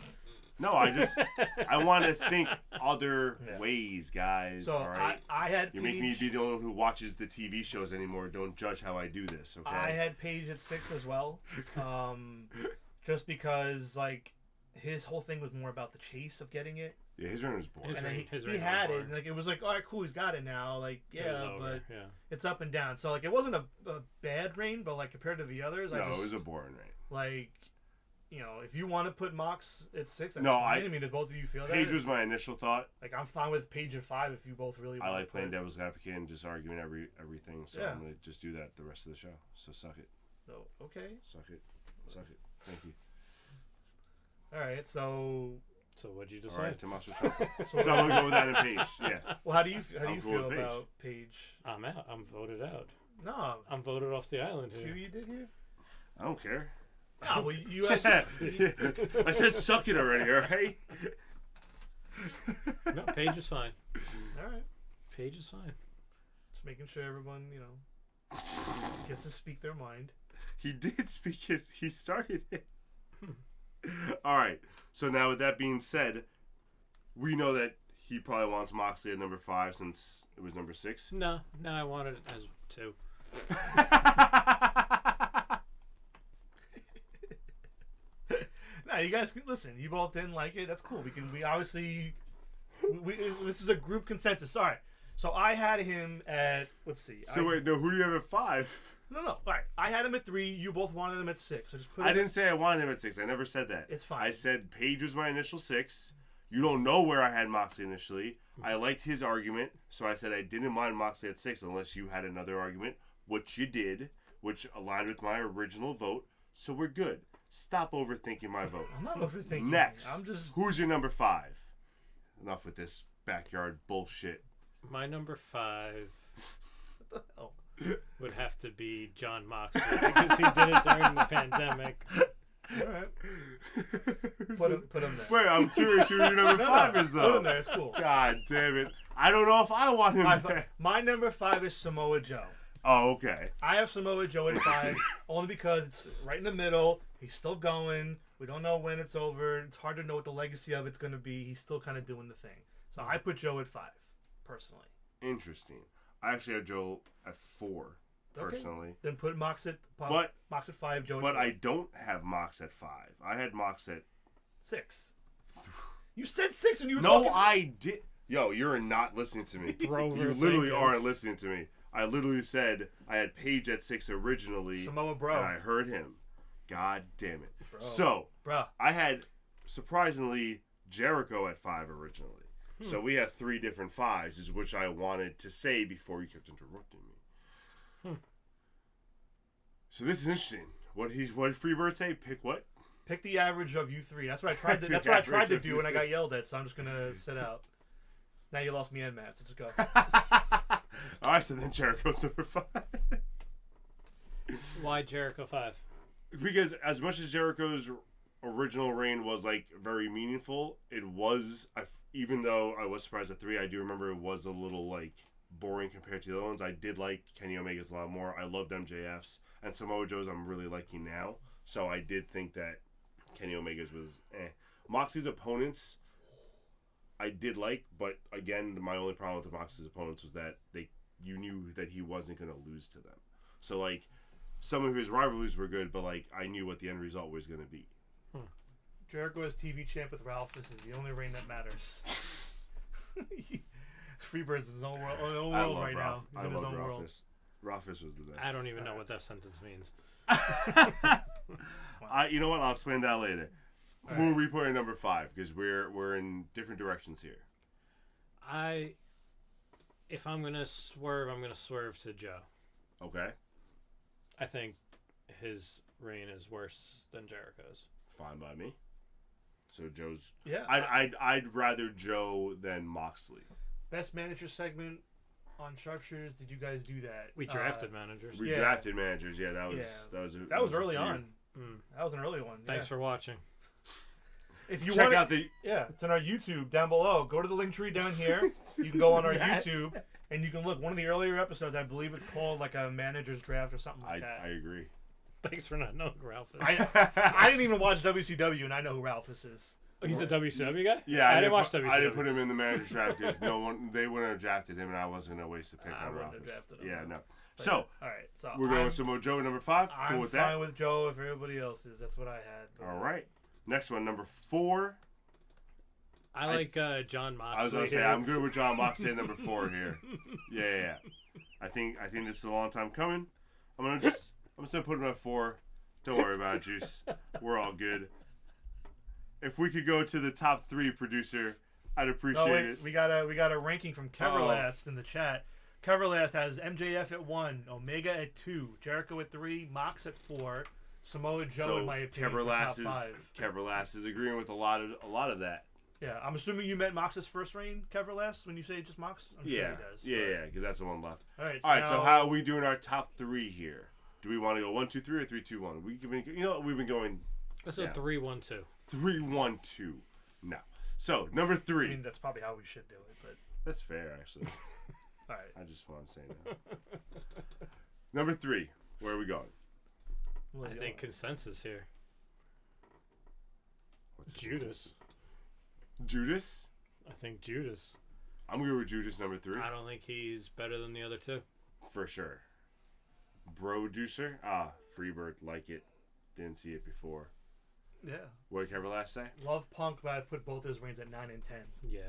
No, I want to think other ways, guys. So all right? I had you Paige, make me be the only one who watches the TV shows anymore. Don't judge how I do this, okay? I had Paige at 6 as well. Just because like his whole thing was more about the chase of getting it. Yeah, his reign was boring. And then His he reign had was it, and like it was like, all right, cool, he's got it now. Like, yeah, over, but yeah. it's up and down. So like, it wasn't a bad reign, but like compared to the others, No, it was a boring reign. Like, you know, if you want to put Mox at 6, that's No, fine. I mean, did both of you feel that? Paige was my initial thought. Like, I'm fine with Paige at 5 if you both really want. I like to playing put it. devil's advocate and just arguing everything. So Yeah. I'm gonna just do that the rest of the show. So suck it, So okay, suck it, suck it. Thank you. all right. So what'd you All decide? right, Tommaso Ciampa. So I'm gonna go with that in Paige. Yeah. well, how do you I'm cool feel with Paige. about Paige? I'm out. I'm voted out. No, I'm voted off the island see here. what you did here. I don't care. No, well, you had I said suck it already, alright? No, Paige is fine. all right. Paige is fine. Just making sure everyone, you know, gets to speak their mind. He did speak he started it. Alright, so now with that being said, we know that he probably wants Moxley at number 5 since it was number 6. No, I wanted it as 2. No, you guys can listen. You both didn't like it. That's cool. We obviously this is a group consensus. All right. So I had him at Wait, no, who do you have at 5? No. All right. I had him at 3. You both wanted him at 6. So just put. I didn't say I wanted him at 6. I never said that. It's fine. I said Paige was my initial 6. You don't know where I had Moxley initially. I liked his argument, so I said I didn't mind Moxley at 6 unless you had another argument, which you did, which aligned with my original vote. So we're good. Stop overthinking my vote. I'm not overthinking. Next, I'm just. who's your number 5? Enough with this backyard bullshit. My number 5 What the hell? would have to be Jon Moxley because he did it during the pandemic. All right. Put him there. Wait, I'm curious who your number 5 is, though. Put him there. It's cool. God damn it. I don't know if I want him there. My number 5 is Samoa Joe. Oh, okay. I have Samoa Joe at 5 only because it's right in the middle. He's still going. We don't know when it's over. It's hard to know what the legacy of it's going to be. He's still kind of doing the thing. So I put Joe at 5, personally. Interesting. I actually have Joe at 4, personally. Okay. Then put Mox at 5, Joe at 4. But I don't have Mox at 5. I had Mox at 6. You said 6 when you were talking. No, I did. Yo, you're not listening to me. Bro, You literally aren't listening to me. I literally said I had Paige at 6 originally. Samoa Bro. And I heard him. God damn it. Bro. So, Bruh. I had, surprisingly, Jericho at 5 originally. So we have 3 different 5s, is which I wanted to say before you kept interrupting me. So this is interesting. What did Freebird say? Pick what? Pick the average of you 3. That's what I tried to. That's what I tried to do, and I got yelled at. So I'm just gonna sit out. Now you lost me and Matt. So just go. All right, so then Jericho's number 5. Why Jericho 5? Because as much as Jericho's original reign was like very meaningful. It was, even though I was surprised at 3, I do remember it was a little like boring compared to the other ones. I did like Kenny Omega's a lot more. I loved MJF's, and Samoa Joe's I'm really liking now. So I did think that Kenny Omega's was Moxley's opponents I did like, but again, my only problem with the Moxley's opponents was that you knew that he wasn't going to lose to them. So like some of his rivalries were good, but like I knew what the end result was going to be. Jericho as TV champ with Ralph. This is the only reign that matters. Freebird's in his own world, right now. He's in his own world. Ralphus was the best. I don't even know what that sentence means. You know what? I'll explain that later. All Who are we putting number 5? Because we're in different directions here. If I'm gonna swerve, I'm gonna swerve to Joe. Okay. I think his reign is worse than Jericho's. Fine by me. So Joe's. Yeah. I'd rather Joe than Moxley. Best manager segment on SharpSHOOTers. Did you guys do that? We drafted managers. We drafted managers. Yeah, that was early a few. on. That was an early one. Thanks for watching. If you check out the it's on our YouTube down below. Go to the link tree down here. You can go on our YouTube and you can look. One of the earlier episodes, I believe it's called like a manager's draft or something like that. I agree. Thanks for not knowing who Ralph is. I didn't even watch WCW and I know who Ralphus is. Oh, he's a WCW guy? Yeah, I didn't watch WCW. I didn't put him in the manager's draft because they wouldn't have drafted him, and I wasn't gonna waste a pick on wouldn't Ralphus. have drafted him. Yeah, no. But, So all right, so we're going with Samoa Joe at number 5. Cool I'm with fine that. with Joe if everybody else is. That's what I had. But, All right. Next one, number 4. I like John Moxley. I was gonna say I'm good with John Moxley at number 4 here. Yeah. I think this is a long time coming. I'm just gonna put him at 4. Don't worry about it, Juice. We're all good. If we could go to the top 3, producer, I'd appreciate it. We got a ranking from Keverlast in the chat. Keverlast has MJF at 1, Omega at 2, Jericho at 3, Mox at 4, Samoa Joe in my opinion for top 5. Keverlast is agreeing with a lot of that. Yeah, I'm assuming you meant Mox's first reign, Keverlast, when you say just Mox. I'm sure he does. Yeah, because that's the one left. All right. So how are we doing our top 3 here? Do we want to go 1, 2, 3 or 3, 2, 1? We've been going. Let's go 3, 1, 2. 3, 1, 2. No. So number 3. I mean, that's probably how we should do it, but that's fair, actually. all right. I just want to say no. Number 3. Where are we going? I think consensus here. What's Judas. Judas? I think Judas. I'm good with Judas number 3. I don't think he's better than the other 2. For sure. Broducer? Freebird, like it. Didn't see it before. Yeah. What did Keverlast say? Love Punk, but I'd put both his reigns at 9 and 10. Yeah.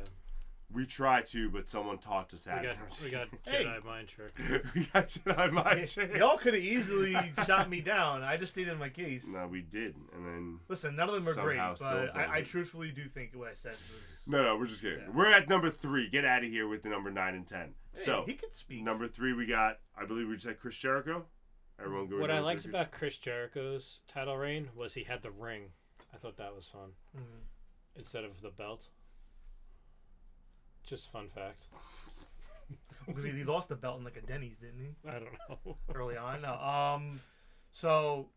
We tried to, but someone taught us how. We got Jedi mind trick. We got Jedi mind trick. Y'all could have easily shot me down. I just stated my case. No, we did. And then listen, none of them are great, somehow but I truthfully do think what I said was... No, we're just kidding. Yeah. We're at number 3. Get out of here with the number 9 and 10. Hey, So he could speak. Number 3, we got. I believe we just had Chris Jericho. Everyone go. What I liked about Chris Jericho's title reign was he had the ring. I thought that was fun. Instead of the belt. Just fun fact. Because he lost the belt in like a Denny's, didn't he? I don't know. Early on. No. So,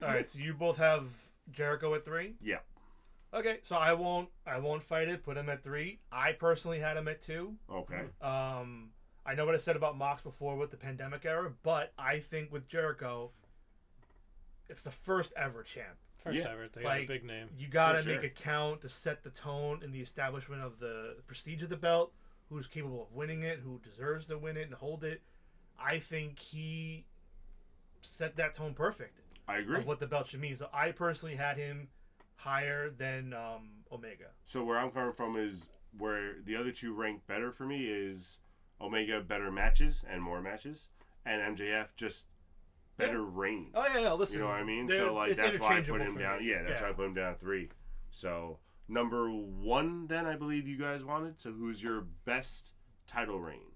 all right. So you both have Jericho at 3. Yeah. Okay. So I won't fight it. Put him at 3. I personally had him at 2. Okay. I know what I said about Mox before with the pandemic era, but I think with Jericho, it's the first ever champ. First ever. They got a big name. You got to make a count to set the tone in the establishment of the prestige of the belt, who's capable of winning it, who deserves to win it and hold it. I think he set that tone perfect. I agree. Of what the belt should mean. So I personally had him higher than Omega. So where I'm coming from is where the other 2 rank better for me is Omega better matches and more matches, and MJF just better reign. Oh yeah, listen. You know what I mean? So like that's why I put him down. Me. Yeah, that's why I put him down at 3. So number 1, then I believe you guys wanted. So who's your best title reign,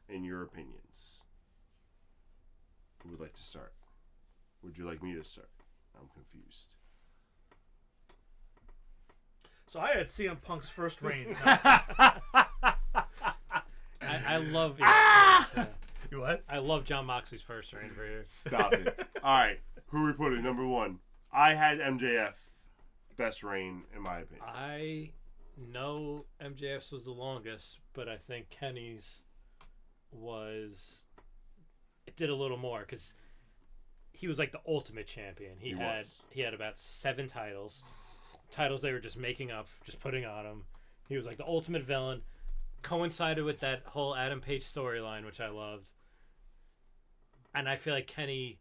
in your opinions? Who would like to start? Would you like me to start? I'm confused. So I had CM Punk's first reign. I love it. You what? I love John Moxley's first reign for you. Stop it. All right. Who are we putting? Number 1. I had MJF best reign in my opinion. I know MJF's was the longest, but I think Kenny's was. It did a little more because he was like the ultimate champion. He had about 7 titles they were just making up, just putting on him. He was like the ultimate villain. Coincided with that whole Adam Page storyline, which I loved. And I feel like Kenny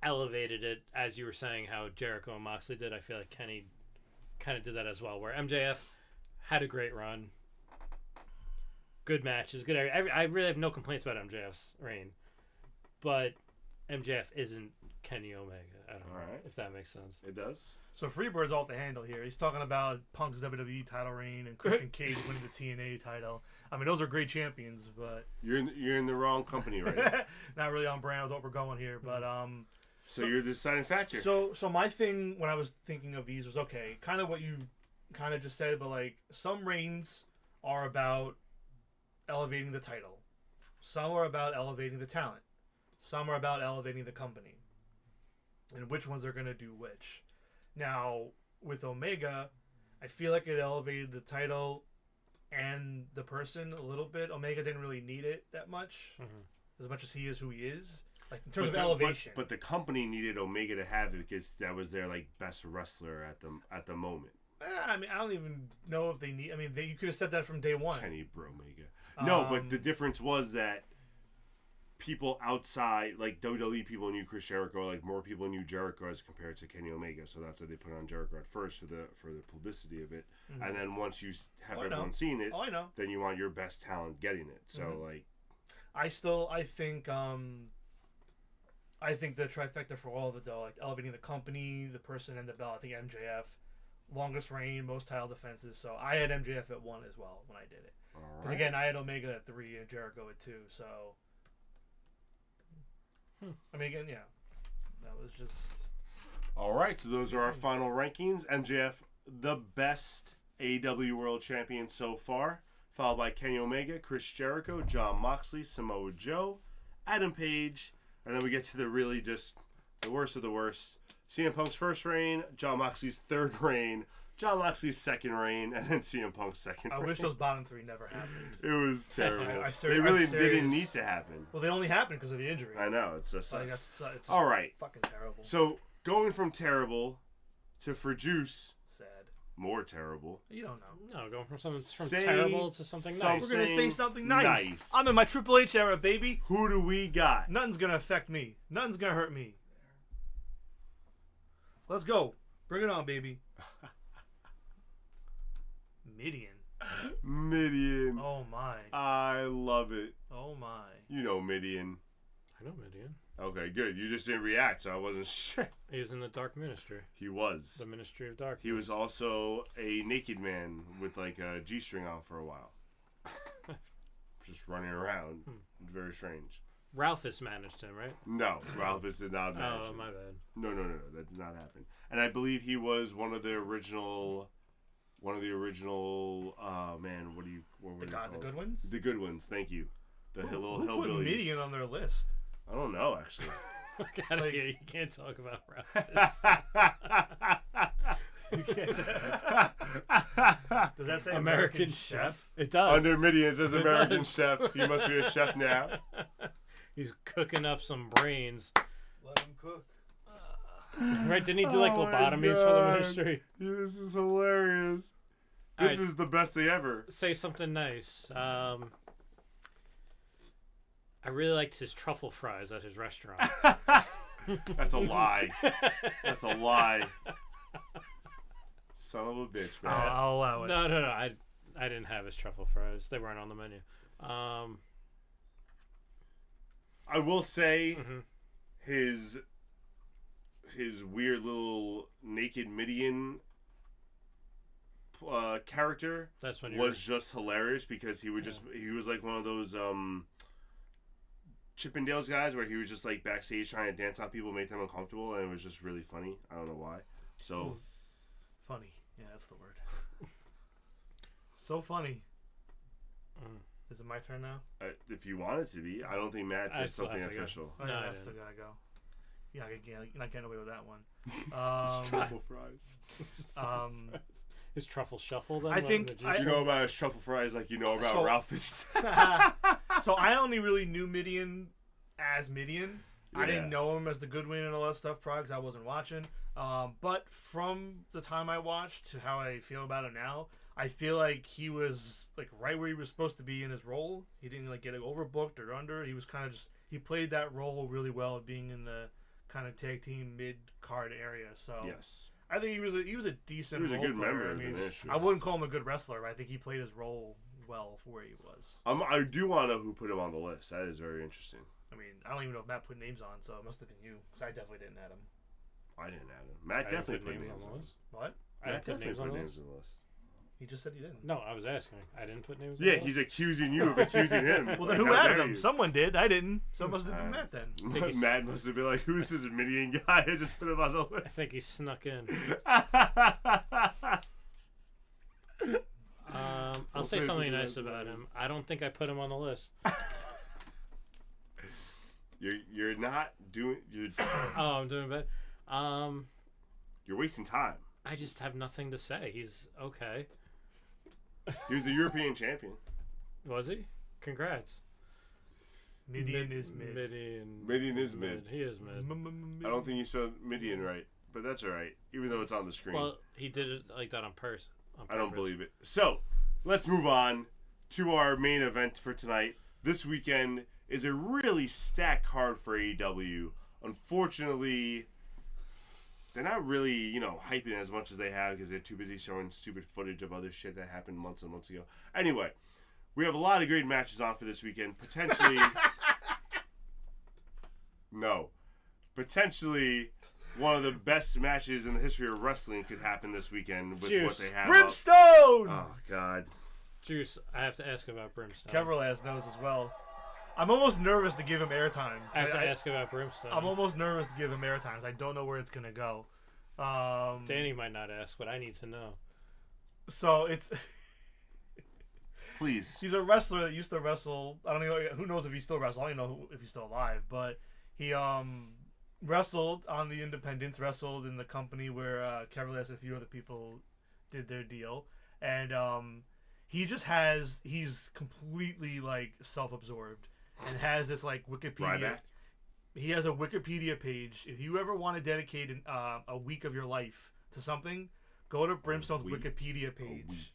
elevated it, as you were saying, how Jericho and Moxley did. I feel like Kenny kind of did that as well, where MJF had a great run. Good matches, good. I really have no complaints about MJF's reign. But MJF isn't Kenny Omega. I don't know if that makes sense. It does. So Freebird's off the handle here. He's talking about Punk's WWE title reign and Christian Cage winning the TNA title. I mean, those are great champions, but You're in the wrong company right now. not really on brand with what we're going here. But So you're the deciding factor. So my thing when I was thinking of these was okay, kind of what you kind of just said, but like some reigns are about elevating the title, some are about elevating the talent, some are about elevating the company, and which ones are going to do which. Now with Omega, I feel like it elevated the title and the person a little bit. Omega didn't really need it that much, as much as he is who he is. Like in terms of elevation, but the company needed Omega to have it because that was their like best wrestler at the moment. I mean, I don't even know if they need. I mean, you could have said that from day one. Kenny Omega. No, but the difference was that people outside, like WWE people knew Chris Jericho, like more people knew Jericho as compared to Kenny Omega. So that's why they put on Jericho at first for the publicity of it, and then once you have everyone seeing it, then you want your best talent getting it. So like, I think the trifecta for all of it though, like elevating the company, the person, and the belt. I think MJF, longest reign, most title defenses. So I had MJF at 1 as well when I did it. Because again, I had Omega at 3 and Jericho at 2. So I mean, again, yeah, that was just. All right, so those are our final rankings. MJF, the best AEW World Champion so far, followed by Kenny Omega, Chris Jericho, Jon Moxley, Samoa Joe, Adam Page. And then we get to the really just the worst of the worst. CM Punk's first reign, Jon Moxley's third reign, Jon Moxley's second reign, and then CM Punk's second reign. I wish those bottom 3 never happened. It was terrible. They really didn't need to happen. Well, they only happened because of the injury. I know. It's just like, it's all right. Fucking terrible. So going from terrible to for juice. Sad. More terrible. You don't know. No, going from terrible to something nice. We're gonna say something nice. I'm in my Triple H era, baby. Who do we got? Nothing's gonna affect me. Nothing's gonna hurt me. Let's go. Bring it on, baby. Midian. Oh my. I love it. Oh my. You know Midian. I know Midian. Okay, good. You just didn't react, so I wasn't sure. He was in the Dark Ministry. He was. The Ministry of Darkness. He was also a naked man with like a G-string on for a while. Just running around. Very strange. Ralphus managed him, right? No, Ralphus did not manage him. My bad. No. That did not happen. And I believe he was one of the original. What were they called? The good ones? The good ones, thank you. The little who hillbillies. Put Midian on their list? I don't know, actually. Get out of here. You can't talk about Ralphus. You can't. Does that say American Chef? It does. Under Midian it says It American does. Chef. He must be a chef now. He's cooking up some brains. Let him cook. Right? Didn't he do like lobotomies for the ministry? Yeah, this is hilarious. This is the best day ever. Say something nice. I really liked his truffle fries at his restaurant. That's a lie. That's a lie. Son of a bitch, man. I'll allow it. No. I didn't have his truffle fries. They weren't on the menu. I will say his weird little naked Midian character That's when was just hilarious because he was like one of those Chippendales guys where he was just like backstage trying to dance on people, make them uncomfortable, and it was just really funny. I don't know why. So funny. Yeah, that's the word. So funny. Is it my turn now? if you want it to be, I don't think Matt said something official. Oh, yeah, I still gotta go. you're not getting away with that one. His truffle fries. His truffle shuffle. Then I think You know about his truffle fries like you know about Ralph's. So I only really knew Midian as Midian. Yeah. I didn't know him as the Goodwin and all that stuff probably because I wasn't watching. But from the time I watched to how I feel about him now, I feel like he was like right where he was supposed to be in his role. He didn't like get overbooked or under. He was kind of just he played that role really well of being in the kind of tag team mid card area. So Yes. I think he was a decent. He was a role good player. member I of the mean, Dynasty. I wouldn't call him a good wrestler, but I think he played his role well for where he was. I do want to know who put him on the list. That is very interesting. I mean, I don't even know if Matt put names on, so it must have been you, because I definitely didn't add him. I didn't add him. Matt definitely put names on the list. What? I didn't put names on the list. He just said he didn't. No, I was asking. I didn't put names on Yeah, the list. he's accusing you of accusing him. Well, then who How added dare him? you? Someone did. I didn't. So it must have been Matt then. Matt must have been like, who's this Midian guy? I just put him on the list. I think he snuck in. I'll say something nice about him. I don't think I put him on the list. You're not doing. Oh, I'm doing bad. You're wasting time. I just have nothing to say. He's okay. He was the European champion. Was he? Congrats. Midian is mid. Midian is mid. He is mid. I don't think you spelled Midian right, but that's all right. Even though it's on the screen. Well, he did it like that on purpose. I don't believe it. So, let's move on to our main event for tonight. This weekend is a really stacked card for AEW. Unfortunately, they're not really, hyping as much as they have because they're too busy showing stupid footage of other shit that happened months and months ago. Anyway, we have a lot of great matches on for this weekend. Potentially... No. Potentially... one of the best matches in the history of wrestling could happen this weekend with what they have. Brimstone! Oh, God. Juice, I have to ask about Brimstone. Keverlaz knows as well. I'm almost nervous to give him airtime. I have to ask about Brimstone. I'm almost nervous to give him airtime. I don't know where it's going to go. Danny might not ask, but I need to know. So it's... Please. He's a wrestler that used to wrestle. I don't know. Who knows if he still wrestles? I don't even know if he's still alive. But he wrestled on the Independents, wrestled in the company where Keverlaz and a few other people did their deal. And he's completely like self-absorbed and has this like Wikipedia. Ryback? He has a Wikipedia page. If you ever want to dedicate a week of your life to something, go to Brimstone's Wikipedia page.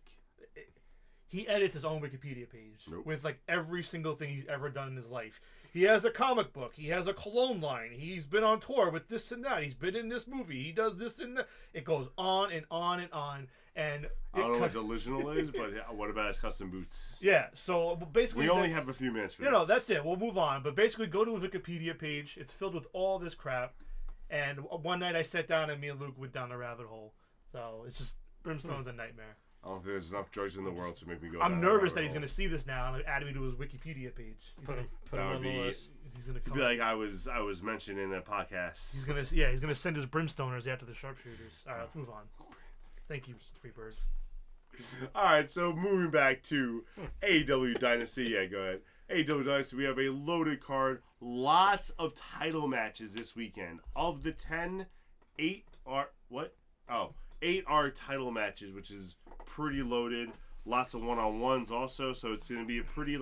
He edits his own Wikipedia page with like every single thing he's ever done in his life. He has a comic book. He has a cologne line. He's been on tour with this and that. He's been in this movie. He does this and that. It goes on and on and on. And I don't know what delusional is, but what about his custom boots? Yeah, so basically... We only have a few minutes for this. No, that's it. We'll move on. But basically, go to his Wikipedia page. It's filled with all this crap. And one night I sat down and me and Luke went down the rabbit hole. So it's just... Brimstone's a nightmare. I don't think there's enough drugs in the world to make me go. I'm nervous that he's going to see this now and add me to his Wikipedia page. Put him on the list. He's going to come. Be like I was mentioned in a podcast. He's going to send his Brimstoners after the SharpSHOOTers. All right, let's move on. Thank you, Freebirds. All right, so moving back to AEW Dynasty. Yeah, go ahead. AEW Dynasty, we have a loaded card. Lots of title matches this weekend. Of the 10, 8 are... What? Oh, 8 are title matches, which is pretty loaded. Lots of one-on-ones also, so it's going to be a pretty,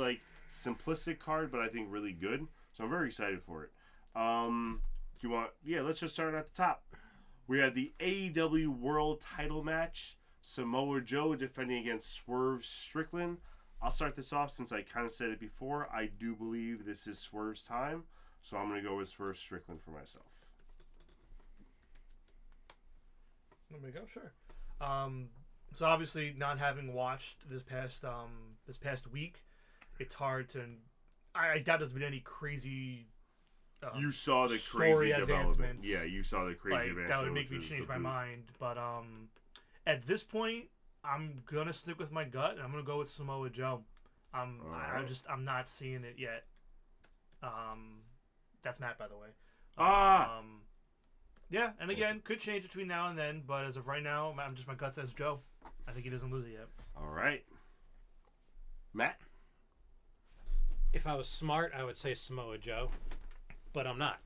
simplistic card, but I think really good. So I'm very excited for it. Let's just start at the top. We have the AEW World Title match. Samoa Joe defending against Swerve Strickland. I'll start this off since I kind of said it before. I do believe this is Swerve's time, so I'm going to go with Swerve Strickland for myself. Let me go, sure. So obviously, not having watched this past week, it's hard to. I doubt there's been any crazy. You saw the story crazy development. advancements. Yeah, you saw the crazy advancement. That would make me change my mind. But at this point, I'm gonna stick with my gut, and I'm gonna go with Samoa Joe. I'm not seeing it yet. That's Matt, by the way. Yeah, and again, could change between now and then, but as of right now, my gut says Joe. I think he doesn't lose it yet. All right. Matt? If I was smart, I would say Samoa Joe, but I'm not.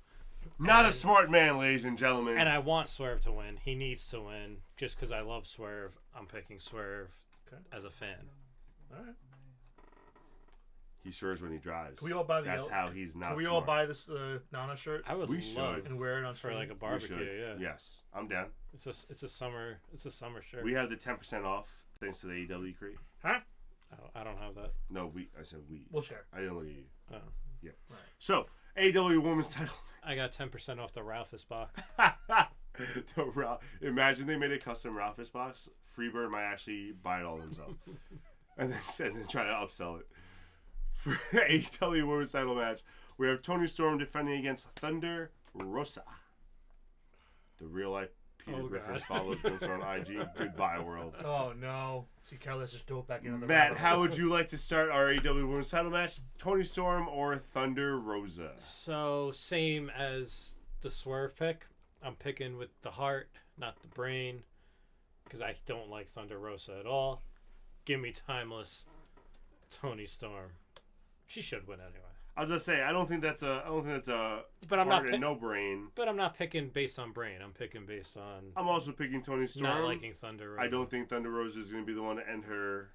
Not a smart man, ladies and gentlemen. And I want Swerve to win. He needs to win. Just because I love Swerve, I'm picking Swerve as a fan. All right. He swerves when he drives. Can we all buy the That's how he's not Can we smart. all buy this Nana shirt I would We love should. and wear it on for stream? like a We barbecue. should. Yeah. Yes, I'm down. It's a summer shirt. We have the 10% off thanks to the AEW crate. Huh? I don't have that. No, I said we. We'll share. I didn't look at you. Oh. Yeah. Right. So, AEW Women's title. I got 10% off the Ralphus box. Imagine they made a custom Ralphus box. Freebird might actually buy it all himself. and then try to upsell it. For AEW Women's title match, we have Toni Storm defending against Thunder Rosa. The real life Peter Griffin God. follows Griffin on IG. Goodbye, world. Oh no! See, Carlos just dove back into the. Matt, rabbit how hole. would you like to start our AEW Women's title match? Toni Storm or Thunder Rosa? So same as the Swerve pick. I'm picking with the heart, not the brain, because I don't like Thunder Rosa at all. Give me timeless Toni Storm. She should win anyway. I was gonna say I don't think that's a But I'm not heart and no brain. But I'm not picking based on brain. I'm picking based on I'm also picking Toni Storm. not liking Thunder Rosa. I don't think Thunder Rosa is going to be the one to end her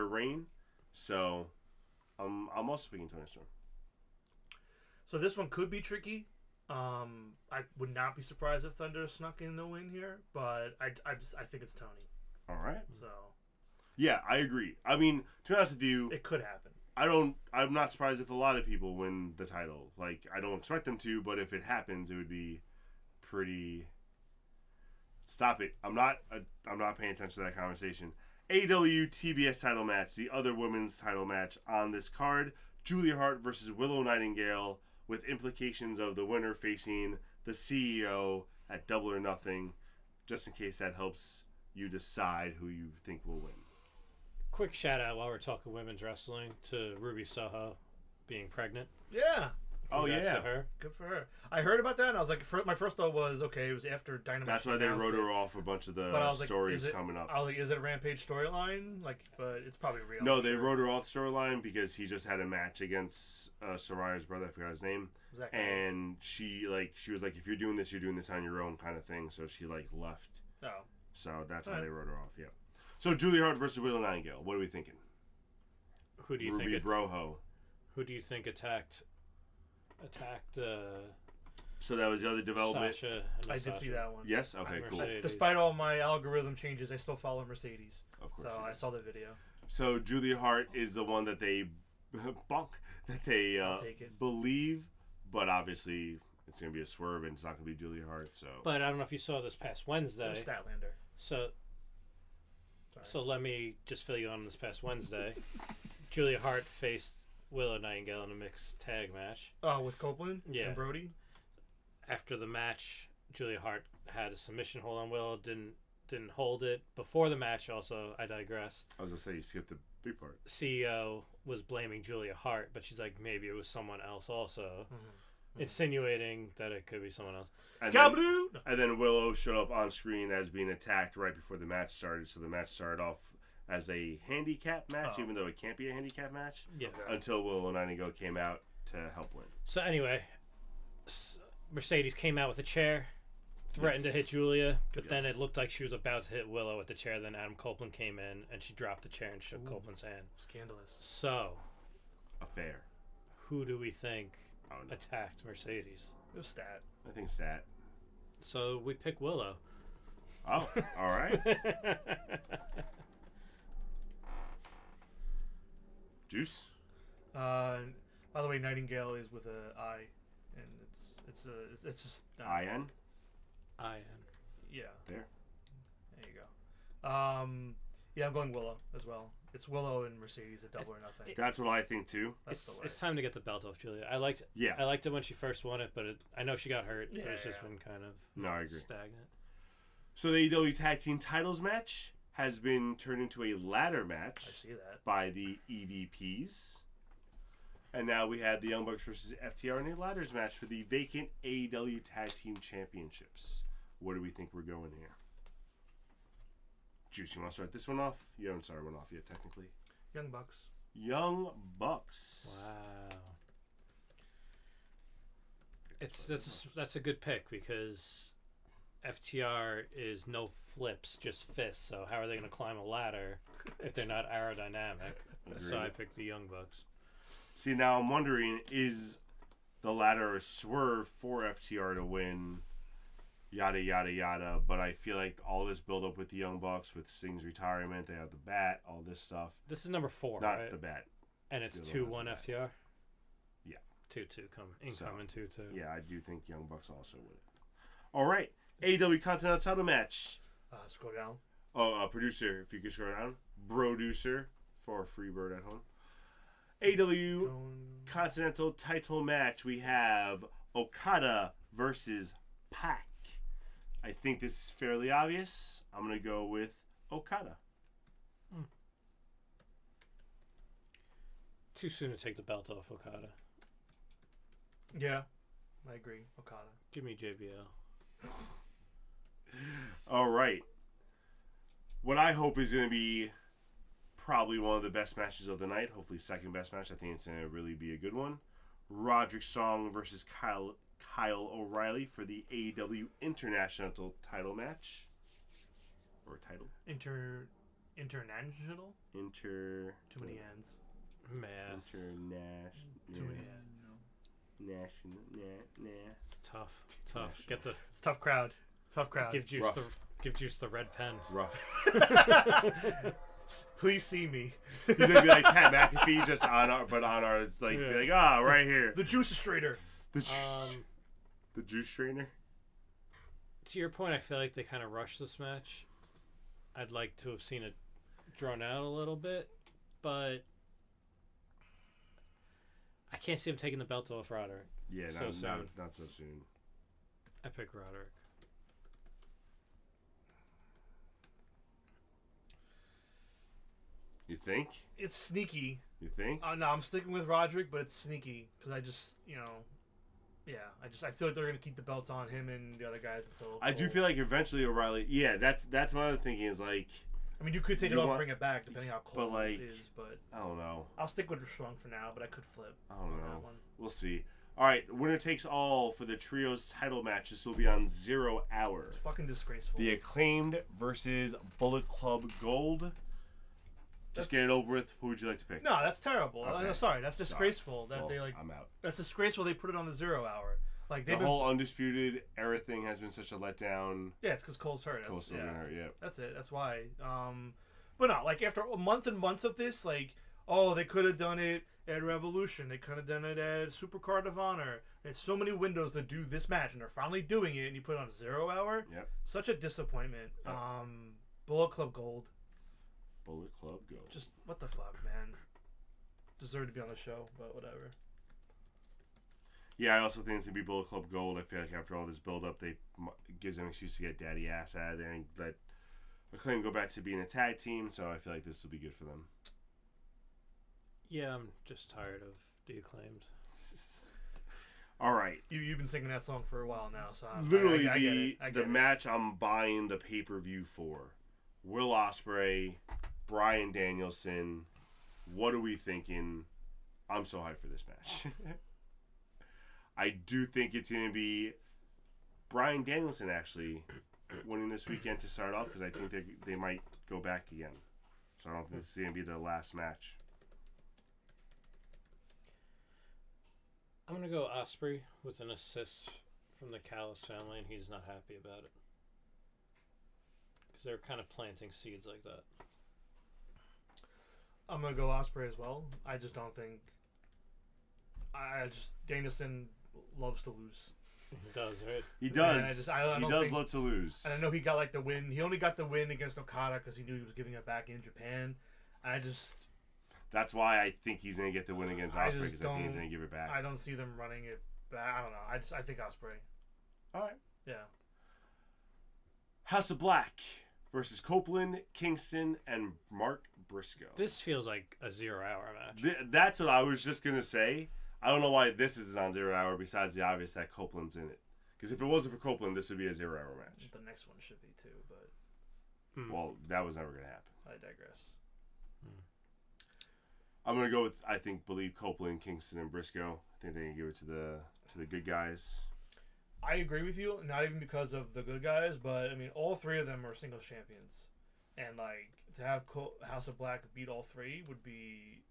reign. So, I'm also picking Toni Storm. So this one could be tricky. I would not be surprised if Thunder snuck in the win here, but I think it's Tony. All right. So Yeah, I agree. I mean, to be honest with you, it could happen. I'm not surprised if a lot of people win the title. Like, I don't expect them to, but if it happens, it would be pretty. Stop it! I'm not paying attention to that conversation. AEW TBS title match, the other women's title match on this card: Julia Hart versus Willow Nightingale, with implications of the winner facing the CEO at Double or Nothing. Just in case that helps you decide who you think will win. Quick shout out while we're talking women's wrestling to Ruby Soho being pregnant. Yeah, Oh Congrats yeah, to her. good for her. I heard about that, and I was like, my first thought was, okay, it was after Dynamite. that's why they announced wrote it. her off a bunch of the But I was like, stories is it- coming up. I was like, is it a Rampage storyline? Like, but it's probably real. No, I'm they sure. wrote her off storyline because he just had a match against Soraya's brother. I forgot his name. Was that guy? And she was like, if you're doing this on your own, kind of thing. So she left. Oh, So that's how Alright. they wrote her off. Yeah. So Julia Hart versus Willow Nightingale. What are we thinking? Who do you Ruby think? Broho. Who do you think attacked? So that was the other development. Sasha. I did see that one. Yes. Okay. Cool. Mercedes. Despite all my algorithm changes, I still follow Mercedes. Of course. So you I did. saw the video. So Julia Hart is the one that they I'll take it. believe, but obviously it's gonna be a swerve and it's not gonna be Julia Hart. So But I don't know if you saw this past It was Wednesday. Statlander. So Sorry. So let me just fill you on this past Wednesday. Julia Hart faced Willow Nightingale in a mixed tag match. Oh, with Copeland Yeah. and Brody. After the match, Julia Hart had a submission hold on Willow, didn't hold it. Before the match, also, I digress, I was gonna say you skipped the big part. CEO was blaming Julia Hart, but she's like, maybe it was someone else also, Mm-hmm. insinuating that it could be someone else. And then, Scabadoo! and then Willow showed up on screen as being attacked right before the match started. So the match started off as a handicap match, Oh. even though it can't be a handicap match, Yeah. Okay. until Willow Nightingale came out to help win. So anyway, Mercedes came out with a chair, threatened Yes. to hit Julia, but then Yes. it looked like she was about to hit Willow with the chair. Then Adam Copeland came in and she dropped the chair and shook Ooh. Copeland's hand. Scandalous. So, Affair. who do we think Oh no. attacked Mercedes? It was stat. I think Stat. So we pick Willow. Oh, all right. Juice. By the way, Nightingale is with a I, and it's just IN. Ian. Yeah. There. There you go. Yeah, I'm going Willow as well. It's Willow and Mercedes at Double or Nothing. That's what I think too. That's the way. It's time to get the belt off Julia. I liked Yeah. it when she first won it, but I know she got hurt. But it's just Yeah. been kind of No, I agree. stagnant. So the AEW Tag Team Titles match has been turned into a ladder match I see that. by the EVPs. And now we have the Young Bucks versus FTR in a ladders match for the vacant AEW Tag Team Championships. What do we think we're going here? Juice, you want to start this one off? You haven't started one off yet, technically. Young Bucks. Young Bucks. Wow. That's a good pick because FTR is no flips, just fists. So how are they going to climb a ladder if they're not aerodynamic? So I picked the Young Bucks. See, now I'm wondering, is the ladder a swerve for FTR to win? Yada, yada, yada. But I feel like all this build-up with the Young Bucks, with Sting's retirement, they have the bat, all this stuff. This is number 4, Not right? the bat. And it's The other 2-1 one has FTR? Yeah. 2-2 incoming 2-2. Yeah, I do think Young Bucks also win it. All right. AEW Continental title match. Scroll down. Oh, producer, if you could scroll down. Broducer for Freebird at home. AEW Continental title match. We have Okada versus Pac. I think this is fairly obvious. I'm going to go with Okada. Too soon to take the belt off Okada. Yeah, I agree. Okada. Give me JBL. All right. What I hope is going to be probably one of the best matches of the night. Hopefully second best match. I think it's going to really be a good one. Roderick Strong versus Kyle O'Reilly for the AEW International title match. Or title. International? Too many N's. Math. Too many N's. It's tough. Get the It's tough crowd. give Juice the red pen. Rough. Please see me. He's gonna be like Pat McAfee, just on our like, Yeah. be like, right here. The Juice Strainer. The juice strainer. To your point, I feel like they kind of rushed this match. I'd like to have seen it drawn out a little bit, but I can't see him taking the belt off Roderick. Yeah, So soon. not so soon. I pick Roderick. You think? It's sneaky. You think? No, I'm sticking with Roderick, but it's sneaky because I just, I feel like they're gonna keep the belts on him and the other guys until. I do feel like eventually O'Reilly. Yeah, that's my other thinking is like. I mean, you could take it off and bring it back depending how cold like, it is, but I don't know. I'll stick with Strong for now, but I could flip. I don't on know. that one. We'll see. All right, winner takes all for the trios title match. This will be on 0 hour. It's fucking disgraceful. The Acclaimed versus Bullet Club Gold. Just get it over with. Who would you like to pick? No, that's terrible. Okay. No, sorry, that's disgraceful. That Well, they like. I'm out. That's disgraceful. They put it on the 0 hour. Like The whole Undisputed Era thing has been such a letdown. Yeah, it's because Cole's hurt. Cole's still been hurt. Yeah. That's it. That's why. But no, like after months and months of this, like, they could have done it at Revolution. They could have done it at Supercard of Honor. There's so many windows to do this match, and they're finally doing it, and you put it on 0 hour. Yep. Such a disappointment. Yep. Bullet Club Gold. Bullet Club Gold. Just what the fuck, man. Deserved to be on the show, but whatever. Yeah, I also think it's gonna be Bullet Club Gold. I feel like after all this build up, gives them an excuse to get Daddy Ass out of there and let Acclaim go back to being a tag team. So I feel like this will be good for them. Yeah, I'm just tired of the Acclaimed. All right. You've been singing that song for a while now, so Literally I get it. I the get it. match I'm buying the pay-per-view for. Will Ospreay, Bryan Danielson. What are we thinking? I'm so hyped for this match. I do think it's going to be Bryan Danielson actually winning this weekend to start off because I think they might go back again. So I don't think this is going to be the last match. I'm going to go Osprey with an assist from the Callis family, and he's not happy about it. Because they're kind of planting seeds like that. I'm gonna go Osprey as well. I just don't think. Danielson loves to lose. He does, right? He does. I He don't does think- love to lose. And I know he got like the win. He only got the win against Okada because he knew he was giving it back in Japan. That's why I think he's going to get the win against I Ospreay just because I think he's going to give it back. I don't see them running it back. I don't know. I think Osprey. All right. Yeah. House of Black versus Copeland, Kingston, and Mark Briscoe. This feels like a 0 hour match. That's what I was just going to say. I don't know why this is on 0 hour besides the obvious that Copeland's in it. Because if it wasn't for Copeland, this would be a 0 hour match. The next one should be too, but Well, that was never going to happen. I digress. I'm going to go with, believe Copeland, Kingston, and Briscoe. I think they can give it to the to the good guys. I agree with you, not even because of the good guys, but I mean, all three of them are singles champions, and like to have House of Black beat all three would be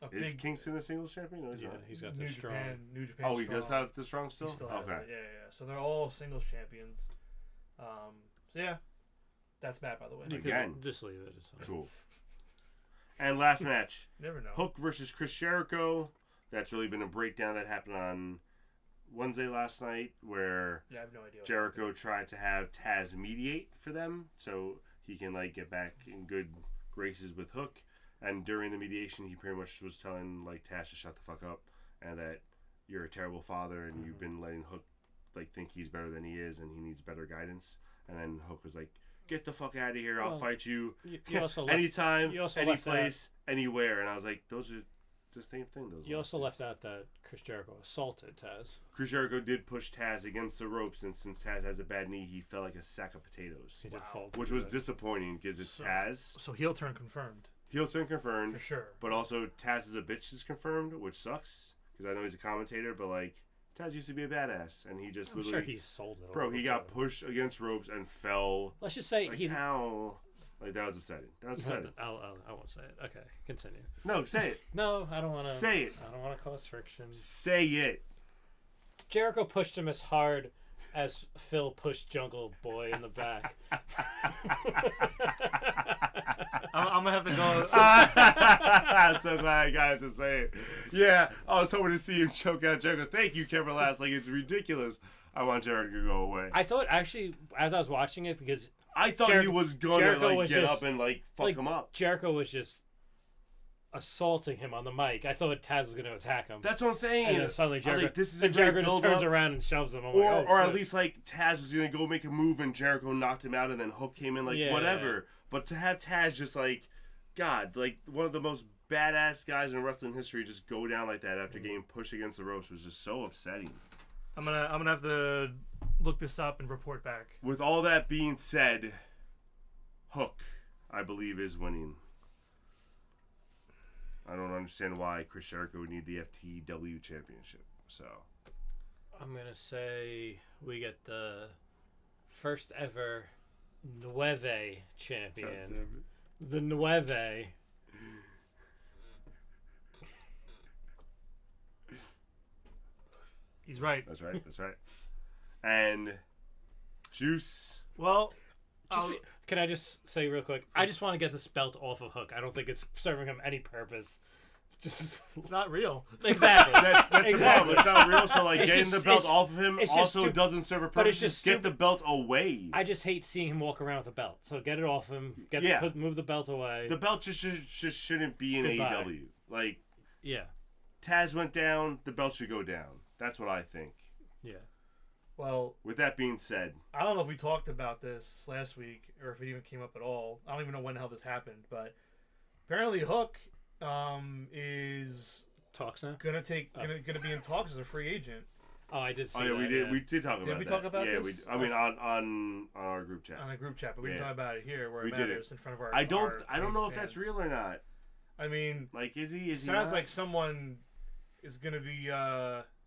a Is big. Kingston a singles champion? Or is Yeah, not? he's got New the strong. Japan, New Japan. Oh, he does strong. have the strong still? He still has Okay. it. Yeah. So they're all singles champions. So yeah, that's bad, by the way. You Again. could just leave it. It's fine. Cool. And last match, You never know. Hook versus Chris Jericho. That's really been a breakdown that happened on Wednesday last night, where Yeah, I have no idea. Jericho tried to have Taz mediate for them so he can like get back in good graces with Hook. And during the mediation, he pretty much was telling like Taz to shut the fuck up and that you're a terrible father and you've been letting Hook like think he's better than he is and he needs better guidance. And then Hook was like, "Get the fuck out of here! I'll Well, fight you You also left, anytime, you also any left place, anywhere." And I was like, "Those are the same thing." Those you last also two. left out that Chris Jericho assaulted Taz. Chris Jericho did push Taz against the ropes, and since Taz has a bad knee, he felt like a sack of potatoes, He did Wow. fall. which was disappointing because it's So- Taz. So heel turn confirmed Heel turn for confirmed, sure. but also Taz is a bitch is confirmed, which sucks because I know he's a commentator, but like Taz used to be a badass, and he just I'm sure literally, he sold it. a bro, little he got too. pushed against ropes and fell. Let's just say Like, he. ow. Like, that was upsetting. That was upsetting. I won't say it. Okay, continue. No, say it. No, I don't want to. Say it. I don't want to cause friction. Say it. Jericho pushed him as hard as Phil pushed Jungle Boy in the back. I'm gonna have to go. I'm so glad I got to say it. Yeah, I was hoping to see him choke out Jericho. Thank you, Kevin Last. Like, it's ridiculous. I want Jericho to go away. I thought actually, as I was watching it, because I thought he Jericho- was gonna Jericho like was get just- up and like fuck like, him up. Jericho was just assaulting him on the mic. I thought Taz was going to attack him. That's what I'm saying. And then suddenly I was Jericho, like, this is then a great Jericho just build turns up. around and shoves him. I'm Or, like, oh, or at shit. least like Taz was gonna go make a move and Jericho knocked him out and then Hook came in, like Yeah. whatever. But to have Taz just like, God, like one of the most badass guys in wrestling history just go down like that after getting pushed against the ropes was just so upsetting. I'm gonna have to look this up and report back. With all that being said, Hook, I believe, is winning. I don't understand why Chris Jericho would need the FTW championship. So I'm going to say we get the first ever Nueve champion. The Nueve. He's right. that's right. That's right. And Juice. Well, Can I just say real quick? I just want to get this belt off of Hook. I don't think it's serving him any purpose. Just it's not real. exactly. That's the problem. It's not real. So like It's getting just- the belt it's- off of him it's just also stu- doesn't serve a but purpose. it's just Just get the belt away. I just hate seeing him walk around with a belt. So get it off him. Yeah. Move the belt away. The belt just shouldn't be in Goodbye. AEW. Like yeah. Taz went down, the belt should go down. That's what I think. Yeah. Well, With that being said, I don't know if we talked about this last week or if it even came up at all. I don't even know when the hell this happened, but apparently Hook is Talks now. gonna be in talks as a free agent Oh, I did see oh yeah, that. we did talk about Did we that. talk about yeah, this? I mean on our group chat. on a group chat, but we Yeah. didn't talk about it here where We it didn't. matters in front of our. I don't our know if fans. that's real or not. I mean, Like is he sounds not? like someone is gonna be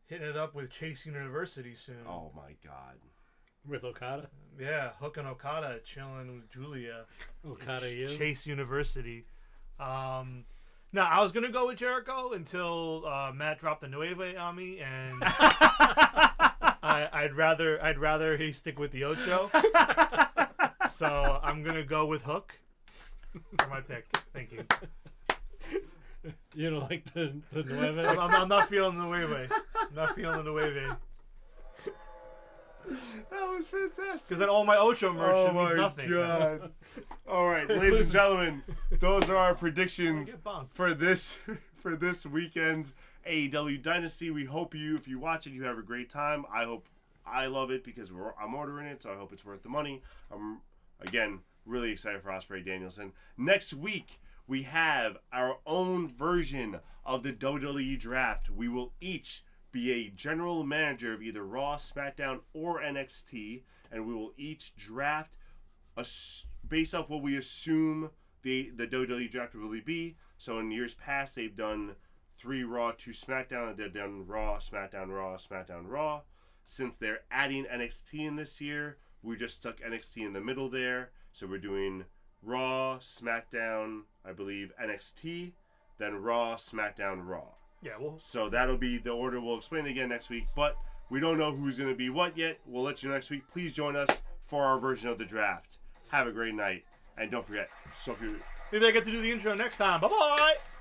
hitting it up with Chase University soon. Oh my god. With Okada. Yeah, Hook and Okada chilling with Julia. Okada, you. Chase University. No, I was gonna go with Jericho until Matt dropped the Nueve on me, and I'd rather he stick with the Ocho. So I'm gonna go with Hook for my pick. Thank you. You don't like the Nueve? I'm not feeling the Nueve. I'm not feeling the Nueve That was fantastic. because then all my Ocho merch Oh means my nothing. god. All right, ladies and gentlemen, those are our predictions Get bumped. for this weekend's AEW Dynasty. We hope if you watch it, you have a great time. I love it because I'm ordering it, so I hope it's worth the money. I'm again really excited for Ospreay Danielson. Next week we have our own version of the WWE Draft. We will each be a general manager of either Raw, SmackDown, or NXT, and we will each draft based off what we assume the WWE draft will really be. So in years past, they've done 3 Raw, 2 SmackDown, and they're done Raw, SmackDown, Raw, SmackDown, Raw. Since they're adding NXT in this year, we just stuck NXT in the middle there. So we're doing Raw, SmackDown, I believe NXT, then Raw, SmackDown, Raw. Yeah, well, So that'll be the order. We'll explain it again next week, but we don't know who's going to be what yet. We'll let you know next week. Please join us for our version of the draft. Have a great night. And don't forget, suck your... maybe I get to do the intro next time. Bye-bye!